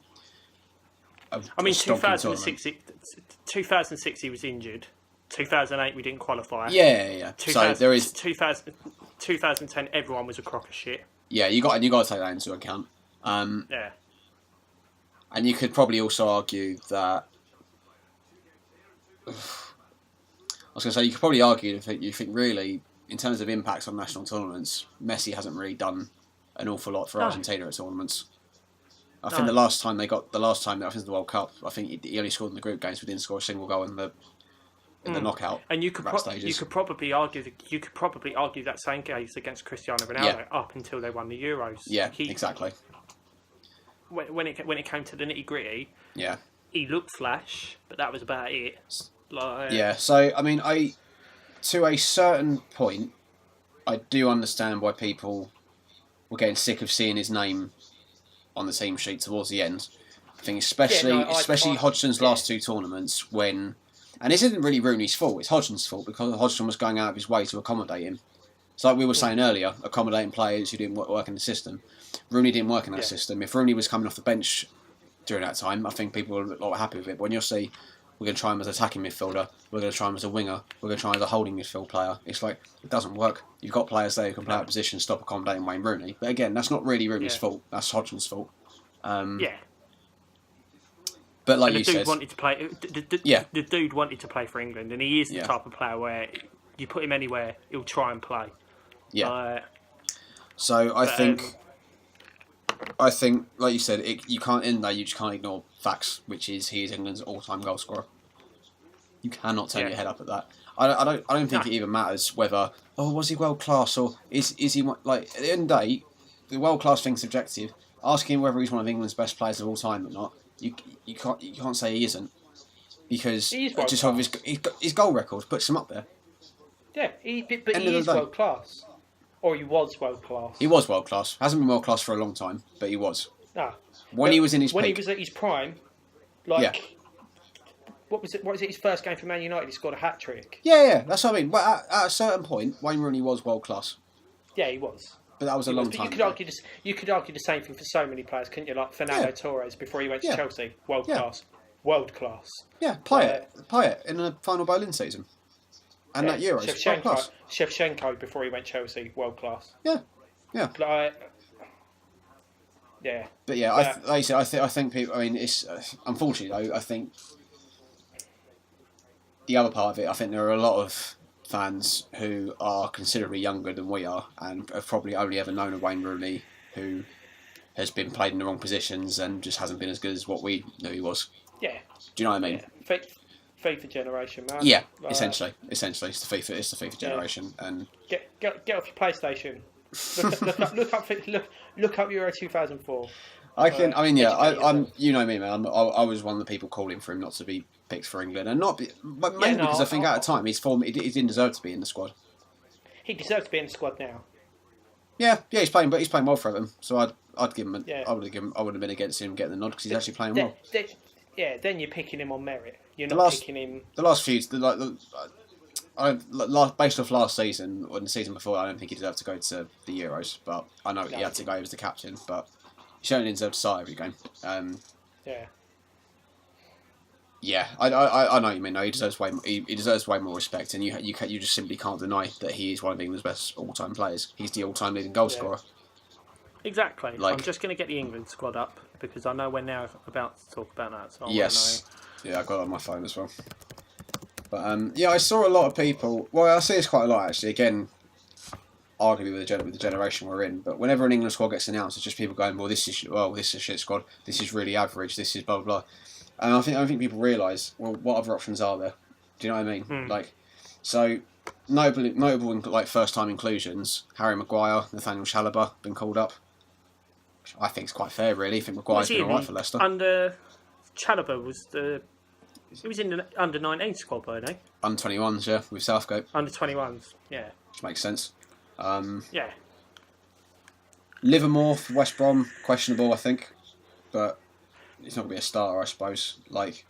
2006 he was injured. 2008 we didn't qualify. Yeah. So there is 2010 everyone was a crock of shit. Yeah, you got to take that into account. And you could probably also argue that. I was going to say, you could probably argue that you think really, in terms of impacts on national tournaments, Messi hasn't really done an awful lot for Argentina at tournaments. I think the last time that I think the World Cup, I think he only scored in the group games. We didn't score a single goal in the knockout. And you could probably argue that same case against Cristiano Ronaldo up until they won the Euros. Yeah, exactly. When it came to the nitty gritty, he looked flash, but that was about it. So I mean, to a certain point, I do understand why people were getting sick of seeing his name on the team sheet towards the end. I think especially Hodgson's last two tournaments when, and this isn't really Rooney's fault, it's Hodgson's fault because Hodgson was going out of his way to accommodate him. It's like we were saying earlier, accommodating players who didn't work in the system. Rooney didn't work in that system. If Rooney was coming off the bench during that time, I think people were a lot happy with it. But when you'll see, we're going to try him as an attacking midfielder, we're going to try him as a winger, we're going to try him as a holding midfield player. It's like, it doesn't work. You've got players there who can play out position, stop accommodating Wayne Rooney. But again, that's not really Rooney's fault. That's Hodgson's fault. But like you said, the dude wanted to play for England, and he is the type of player where you put him anywhere, he'll try and play. So I think, like you said, you just can't ignore facts, which is he is England's all-time goal scorer. You cannot turn your head up at that. I don't think it even matters whether was he world class or is he like at the end of the day, the world class thing's subjective. Asking whether he's one of England's best players of all time or not, you can't say he isn't, because just of his goal record puts him up there. Yeah, he is world class. Or he was world class. He was world class. Hasn't been world class for a long time, but he was. When he was in his peak. When he was at his prime, what was it? His first game for Man United, he scored a hat trick. Yeah, that's what I mean. Well, at a certain point, Wayne Rooney was world class. Yeah, he was. But that was a long time. You could argue the same thing for so many players, couldn't you? Like Fernando Torres before he went to Chelsea, world class. Yeah, Payet in the final bowling season. And that Euros, world class. Shevchenko before he went Chelsea, world class. Yeah. But I think people. I mean, it's unfortunately though. I think the other part of it. I think there are a lot of fans who are considerably younger than we are, and have probably only ever known a Wayne Rooney who has been played in the wrong positions and just hasn't been as good as what we knew he was. Yeah. Do you know what I mean? Yeah. FIFA generation, man. Yeah, essentially, it's the FIFA generation, and get off your PlayStation. Look up Euro 2004. I'm. You know me, man. I was one of the people calling for him not to be picked for England, and but mainly because I think at the time he didn't deserve to be in the squad. He deserves to be in the squad now. Yeah, he's playing well for them. So I'd give him. I would have been against him getting the nod because he's actually playing well. Then you're picking him on merit. You're not picking him. The last few, based off last season or the season before, I don't think he deserved to go to the Euros. But I know he had to go. He was the captain, but he certainly didn't deserve to start every game. I know what you mean. No, he deserves way more respect, and you just simply can't deny that he is one of England's best all-time players. He's the all-time leading goal scorer. Exactly. I'm just going to get the England squad up because I know we're now about to talk about that. So I got it on my phone as well. But I saw a lot of people. Well, I see this quite a lot actually. Again, arguably with the generation we're in. But whenever an England squad gets announced, it's just people going, this is a shit squad. This is really average. This is blah blah blah. And I don't think people realise what other options are there. Do you know what I mean? So notable like first time inclusions. Harry Maguire, Nathaniel Chalobah been called up. Which I think is quite fair, really. I think Maguire's been alright for Leicester. Under Chalobah he was in the under 19 squad, weren't he? Under 21s, with Southgate. Under 21s, which makes sense. Livermore for West Brom, questionable, I think, but he's not going to be a starter, I suppose. Like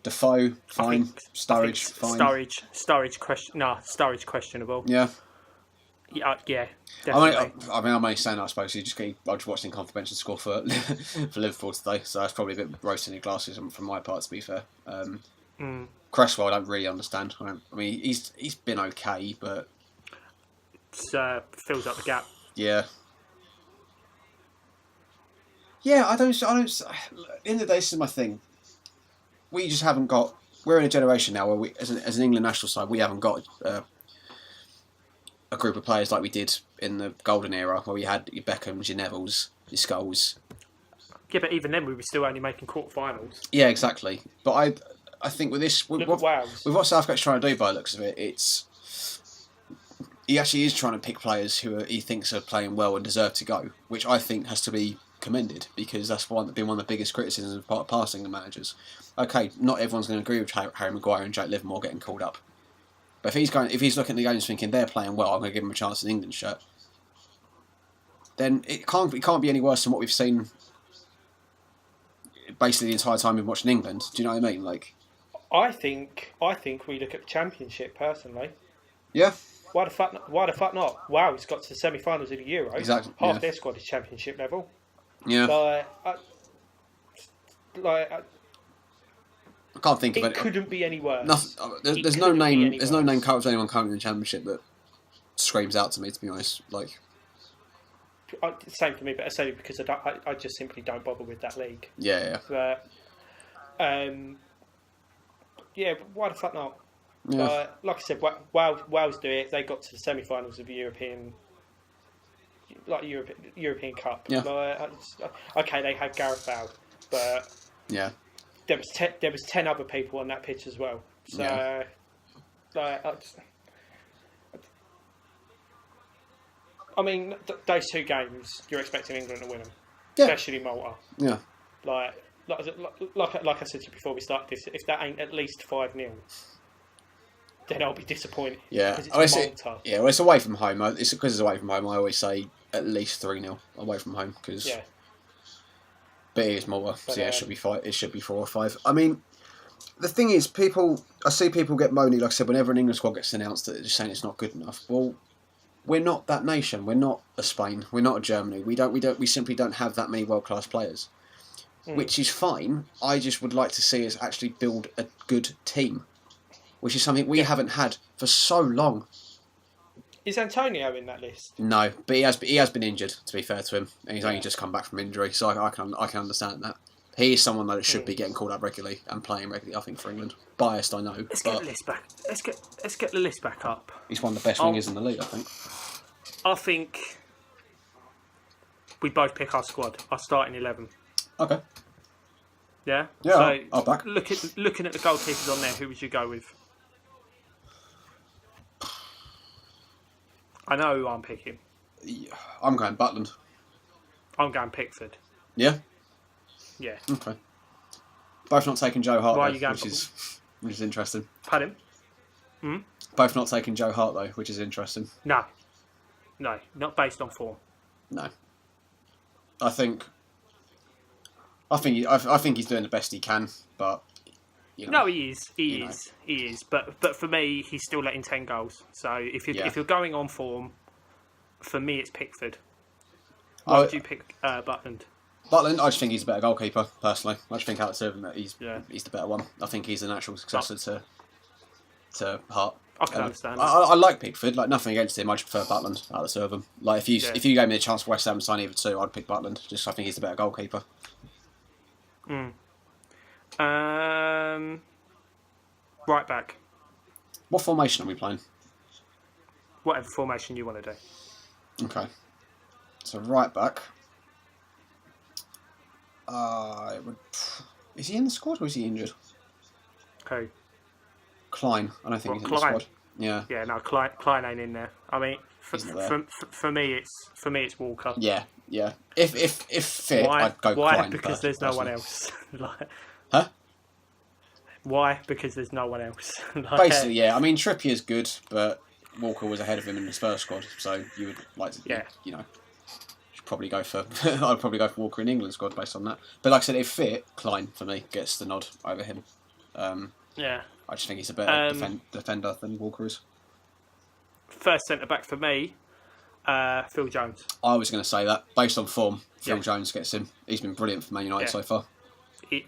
Defoe, fine. Sturridge, fine. Sturridge questionable. Yeah. Yeah, definitely. I'm only saying that, I suppose. I just watched him confidential score for for Liverpool today, so that's probably a bit roasting your glasses from my part, to be fair. Cresswell, I don't really understand. I mean, he's been okay, but fills up the gap. Yeah. Yeah, I don't. At the end of the day, this is my thing. We just haven't got. We're in a generation now where we, as an England national side, we haven't got a group of players like we did in the golden era, where we had your Beckhams, your Nevilles, your Scholes. Yeah, but even then, we were still only making quarterfinals. Yeah, exactly. But I think with this, with what Southgate's trying to do, by the looks of it, he actually is trying to pick players who he thinks are playing well and deserve to go, which I think has to be commended, because that's been one of the biggest criticisms of passing the managers. Okay, not everyone's going to agree with Harry Maguire and Jake Livermore getting called up, but if he's looking at the games thinking they're playing well, I'm going to give them a chance in the England shirt, then it can't be any worse than what we've seen basically the entire time we've watched in England. Do you know what I mean? Like, I think we look at the Championship personally. Yeah. Why the fuck not? Wow, he's got to the semi-finals of the Euro. Exactly. Half their squad is Championship level. Yeah. I can't think of it. It couldn't be any worse. There's no name. There's no name of anyone currently in the Championship that screams out to me. To be honest, like. Same for me, but it's only because I just simply don't bother with that league. Yeah. But, why the fuck not? Yeah. Like I said, Wales do it. They got to the semi-finals of the European Cup. Yeah. Okay, they had Gareth Bale, but yeah, there was 10 other people on that pitch as well. So, I mean, those two games, you're expecting England to win them, especially Malta. Yeah. Like I said to you before we started this, if that ain't at least 5-0, then I'll be disappointed. Yeah. Because it's Malta. Well, it's away from home. It's because it's away from home. I always say at least 3-0 away from home, because. Yeah. But it is Malta, so it should be 5. It should be 4 or 5. I mean, the thing is, I see people get moany, like I said, whenever an England squad gets announced, that they're just saying it's not good enough. Well, we're not that nation. We're not a Spain. We're not a Germany. We simply don't have that many world-class players, which is fine. I just would like to see us actually build a good team, which is something we haven't had for so long. Is Antonio in that list? No, but he has been injured, to be fair to him, and he's only just come back from injury, so I can understand that. He is someone that should be getting called up regularly and playing regularly, I think, for England. Biased, I know. Let's get the list back. Let's get the list back up. He's one of the best wingers in the league, I think. I think we both pick our squad, our starting 11. Okay. Yeah. Yeah. So I'll back. Looking at the goalkeepers on there, who would you go with? I know who I'm picking. Yeah, I'm going Butland. I'm going Pickford. Yeah? Yeah. Okay. Both not taking Joe Hart, Why though, are you going which is interesting. Pardon? Both not taking Joe Hart, though, which is interesting. No, not based on form. No. I think he's doing the best he can, but... No, he is. He is. But for me, he's still letting 10 goals. So if you're going on form, for me, it's Pickford. Why would you pick Butland? Butland, I just think he's a better goalkeeper, personally. I just think out of two of them that he's the better one. I think he's the natural successor to Hart. I can understand that. I like Pickford, like nothing against him. I just prefer Butland out of the two of them. Like if you gave me a chance for West Ham to sign either two, I'd pick Butland. Just I think he's the better goalkeeper. Right back. What formation are we playing? Whatever formation you want to do. Okay. So right back. Is he in the squad or is he injured? Okay. Klein. I don't think he's in the squad. Yeah. Yeah. No, Klein ain't in there. I mean, for me, it's Walker. Yeah. Yeah. If fit, I'd go Klein. Why? Because there's no one else. Huh? Why? Because there's no one else. Basically, yeah. I mean, Trippier's good, but Walker was ahead of him in the Spurs squad, so you would like to, probably go for Walker in England squad based on that. But like I said, if fit, Klein for me gets the nod over him. Yeah. I just think he's a better defender than Walker is. First centre back for me, Phil Jones. I was going to say that based on form, Phil Jones gets him. He's been brilliant for Man United so far. He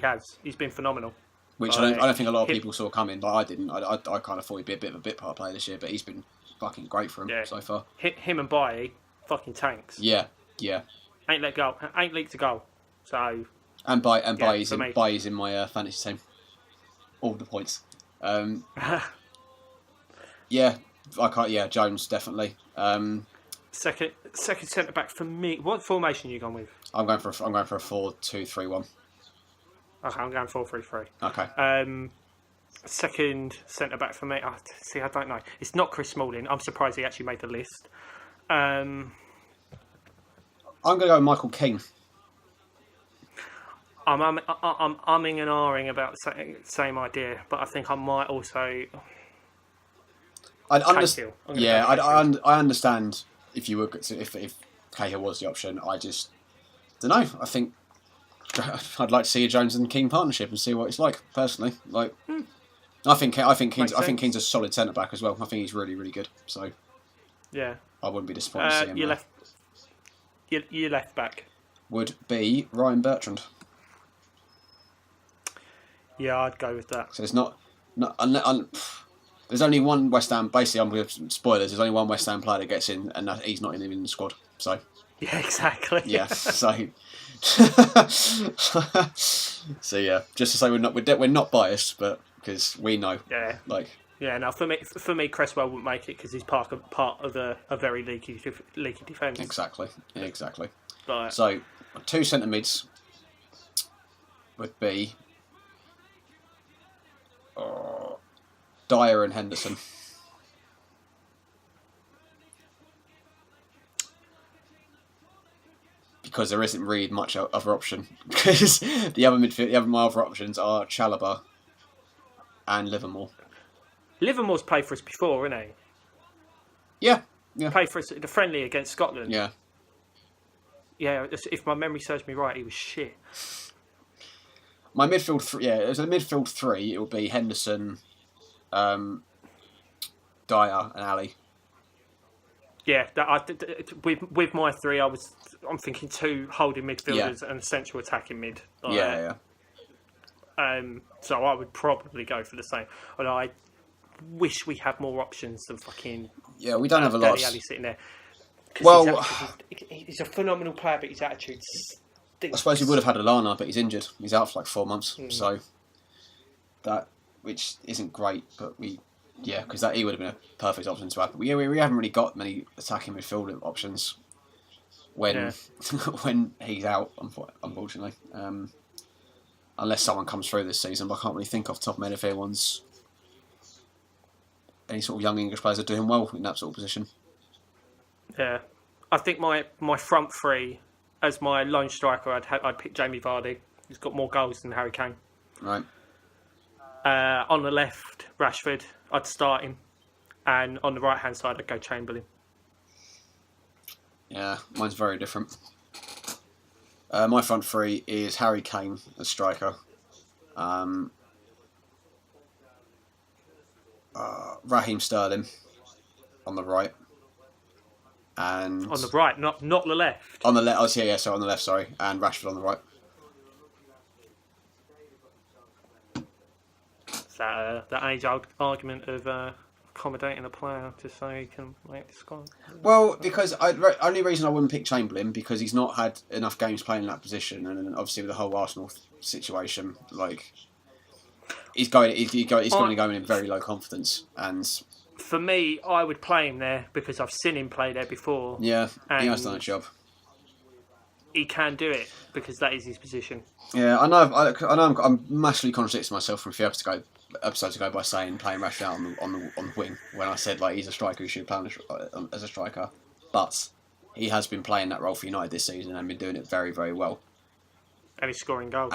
has. He's been phenomenal. Which I don't think a lot of people saw coming. Like I didn't. I kind of thought he'd be a bit of a bit part player this year, but he's been fucking great for him so far. Him and Bailly, fucking tanks. Yeah. Ain't leaked a goal. So. Bailly's in my fantasy team. All the points. Jones definitely. Second centre back for me. What formation are you gone with? I'm going for a 4-2-3-1. Okay, I'm going 4-3-3. Okay. Second centre back for me. I don't know. It's not Chris Smalling. I'm surprised he actually made the list. I'm going to go with Michael Keane. I'm umming and ahhing about the same idea, but I think I might also. I understand if you were if Cahill was the option. I just don't know. I think I'd like to see a Jones and Keane partnership and see what it's like personally. I think Keane's a solid centre back as well. I think he's really really good. So yeah, I wouldn't be disappointed to see him. Your left back would be Ryan Bertrand. Yeah, I'd go with that. So it's not there's only one West Ham. Basically, I'm with spoilers. There's only one West Ham player that gets in, and he's not even in the squad. So yeah, exactly. Yeah. So so yeah, just to say we're not biased, but because we know. Yeah. Yeah. No, for me, Cresswell wouldn't make it because he's part of a very leaky defence. Exactly. Right. So 2 centre mids would be. Dyer and Henderson. Because there isn't really much other option. Because the other options are Chalobah and Livermore. Livermore's played for us before, isn't he? Yeah. Played for us at the friendly against Scotland. Yeah. Yeah, if my memory serves me right, he was shit. My midfield, as a midfield 3, it will be Henderson, Dyer, and Ali. Yeah, with my 3, I'm thinking 2 holding midfielders and a central attacking mid. Yeah. So I would probably go for the same. Although I wish we had more options than fucking. Yeah, we don't have a lot. Ali sitting there. Well, he's a phenomenal player, but his attitude stinks. I suppose he would have had Alana, but he's injured. He's out for like 4 months, so that which isn't great. But because he would have been a perfect option to have. But we haven't really got many attacking midfield options when when he's out. Unfortunately, unless someone comes through this season, but I can't really think off the top of my head if anyone's any sort of young English players are doing well in that sort of position. Yeah, I think my front 3 as my lone striker, I'd pick Jamie Vardy. He's got more goals than Harry Kane. Right. On the left, Rashford. I'd start him, and on the right hand side, I'd go Chamberlain. Yeah, mine's very different. My front 3 is Harry Kane as striker. Raheem Sterling on the right. And on the right, not the left. On the left, on the left, sorry, and Rashford on the right. Is that age-old argument of accommodating a player just so he can make the squad? Well, because only reason I wouldn't pick Chamberlain because he's not had enough games playing in that position, and obviously with the whole Arsenal situation, he's going to go in very low confidence and. For me, I would play him there because I've seen him play there before. Yeah, he has done a job. He can do it because that is his position. Yeah, I know. I'm massively contradicting myself from a few episodes ago by saying playing Rashford out on the wing when I said he's a striker who should play as a striker, but he has been playing that role for United this season and been doing it very very well. And he's scoring goals.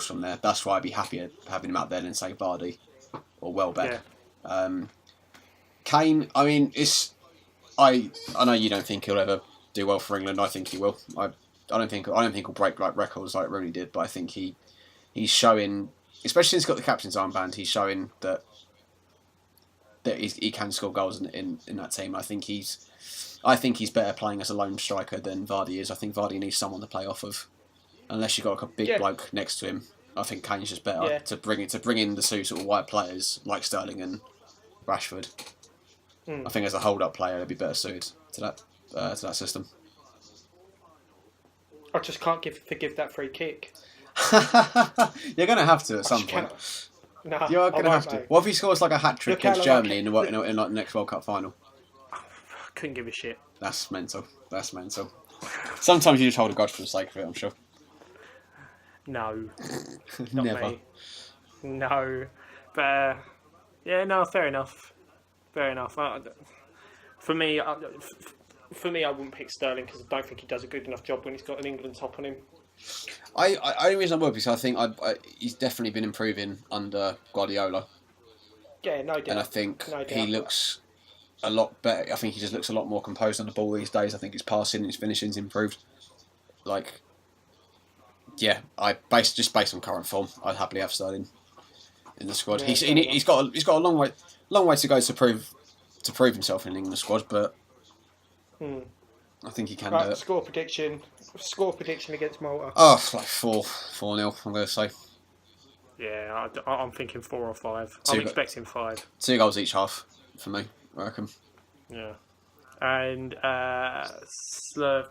From there. That's why I'd be happier having him out there than say Vardy or Welbeck. Yeah. Kane, I mean, I know you don't think he'll ever do well for England. I think he will. I don't think he'll break like records like Rooney did, but I think he's showing, especially since he's got the captain's armband, he's showing that he can score goals in that team. I think he's better playing as a lone striker than Vardy is. I think Vardy needs someone to play off of, unless you've got like a big bloke next to him. I think Kane's just better to bring in the two sort of wide players like Sterling and Rashford. I think as a hold-up player, he'd be better suited to that system. I just can't forgive that free kick. You're going to have to at some point. No, you're going to have to. What if he scores like a hat-trick against Germany in like the next World Cup final? Couldn't give a shit. That's mental. Sometimes you just hold a grudge for the sake of it, I'm sure. No. Not Never. Me. No. But, fair enough. Fair enough. For me, I wouldn't pick Sterling because I don't think he does a good enough job when he's got an England top on him. Only reason I would because I think he's definitely been improving under Guardiola. Yeah, no doubt. And I think he looks a lot better. I think he just looks a lot more composed on the ball these days. I think his passing and his finishing's improved. Based on current form, I'd happily have Sterling in the squad. Yeah, he's got a long way to go to prove himself in the England squad, but I think he can do it. Score prediction against Malta. Oh, like 4-0, I'm going to say. Yeah, I'm thinking 4 or 5. I'm expecting 5. 2 goals each half for me, I reckon. Yeah. And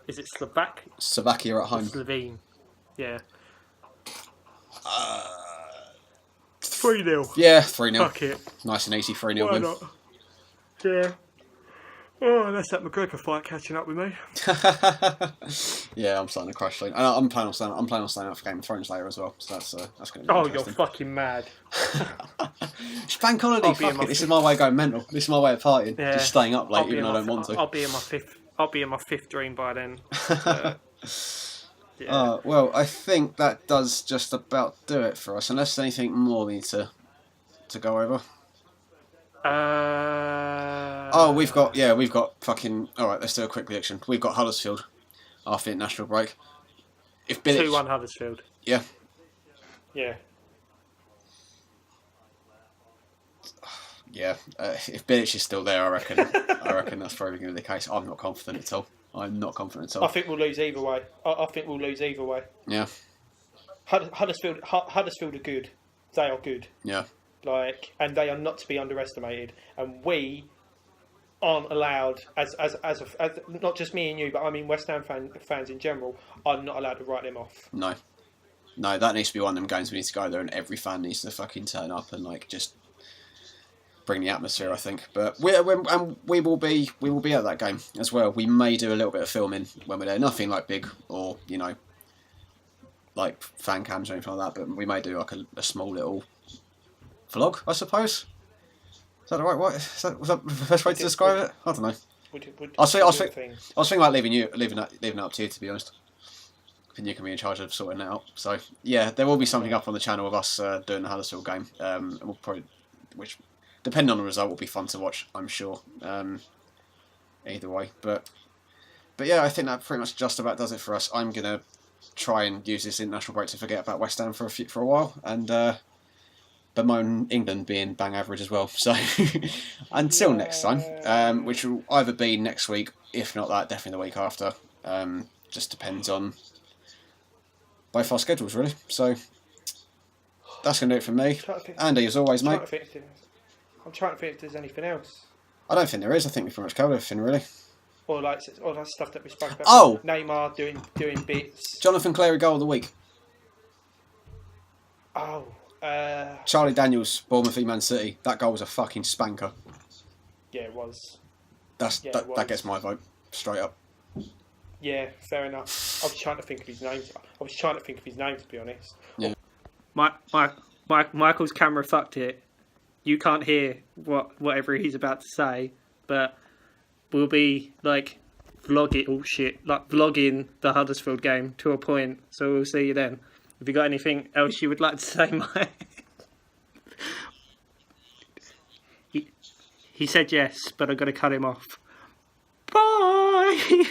is it Slovak? Slovakia at home. Slovene. Yeah. 3-0. Yeah, 3-0. Fuck it. Nice and easy 3-0 win. Not? Yeah. Oh, that's that McGregor fight catching up with me. Yeah, I'm starting to crash. I'm planning on staying up for Game of Thrones later as well. So that's going to be interesting. You're fucking mad. It's bank holiday. Fuck it. This is my way of going mental. This is my way of partying. Yeah. Just staying up late even though I don't want to. I'll be in my fifth dream by then. Yeah. Well, I think that does just about do it for us. Unless there's anything more we need to go over. We've got fucking. All right, let's do a quick prediction. We've got Huddersfield after the international break. If Bilic, 2-1 Huddersfield. Yeah. Yeah. Yeah. If Bilic is still there, I reckon that's probably going to be the case. I'm not confident at all. I think we'll lose either way. I think we'll lose either way. Yeah. Huddersfield are good. They are good. Yeah. And they are not to be underestimated. And we aren't allowed, as not just me and you, but I mean West Ham fans in general, are not allowed to write them off. No, that needs to be one of them games we need to go there, and every fan needs to fucking turn up and just bring the atmosphere. I think, but we will be at that game as well. We may do a little bit of filming when we're there. Nothing like big or like fan cams or anything like that, but we may do like a small little vlog, I suppose. Is that the right way? Was that the best way to describe it? I don't know. I was thinking about leaving it up to you, to be honest. I think you can be in charge of sorting that out. So yeah, there will be something up on the channel of us doing the Huddersfield game. And we'll probably, which depending on the result, will be fun to watch, I'm sure. Either way, but yeah, I think that pretty much just about does it for us. I'm gonna try and use this international break to forget about West Ham for a while and bemoan England being bang average as well. So until next time, which will either be next week, if not that, definitely the week after. Just depends on both our schedules, really. So that's going to do it from me. Andy, as always, mate. I'm trying to think if there's anything else. I don't think there is. I think we've pretty much covered everything, really. Or that stuff that we spoke about. Oh! Neymar doing bits. Jonathan Cleary goal of the week. Oh. Charlie Daniels, Bournemouth v Man City. That goal was a fucking spanker. Yeah, it was. That gets my vote straight up. Yeah, fair enough. I was trying to think of his name. To be honest. Yeah. Michael's camera fucked it. You can't hear whatever he's about to say, but we'll be vlogging the Huddersfield game to a point. So we'll see you then. Have you got anything else you would like to say, Mike? He said yes, but I've got to cut him off. Bye!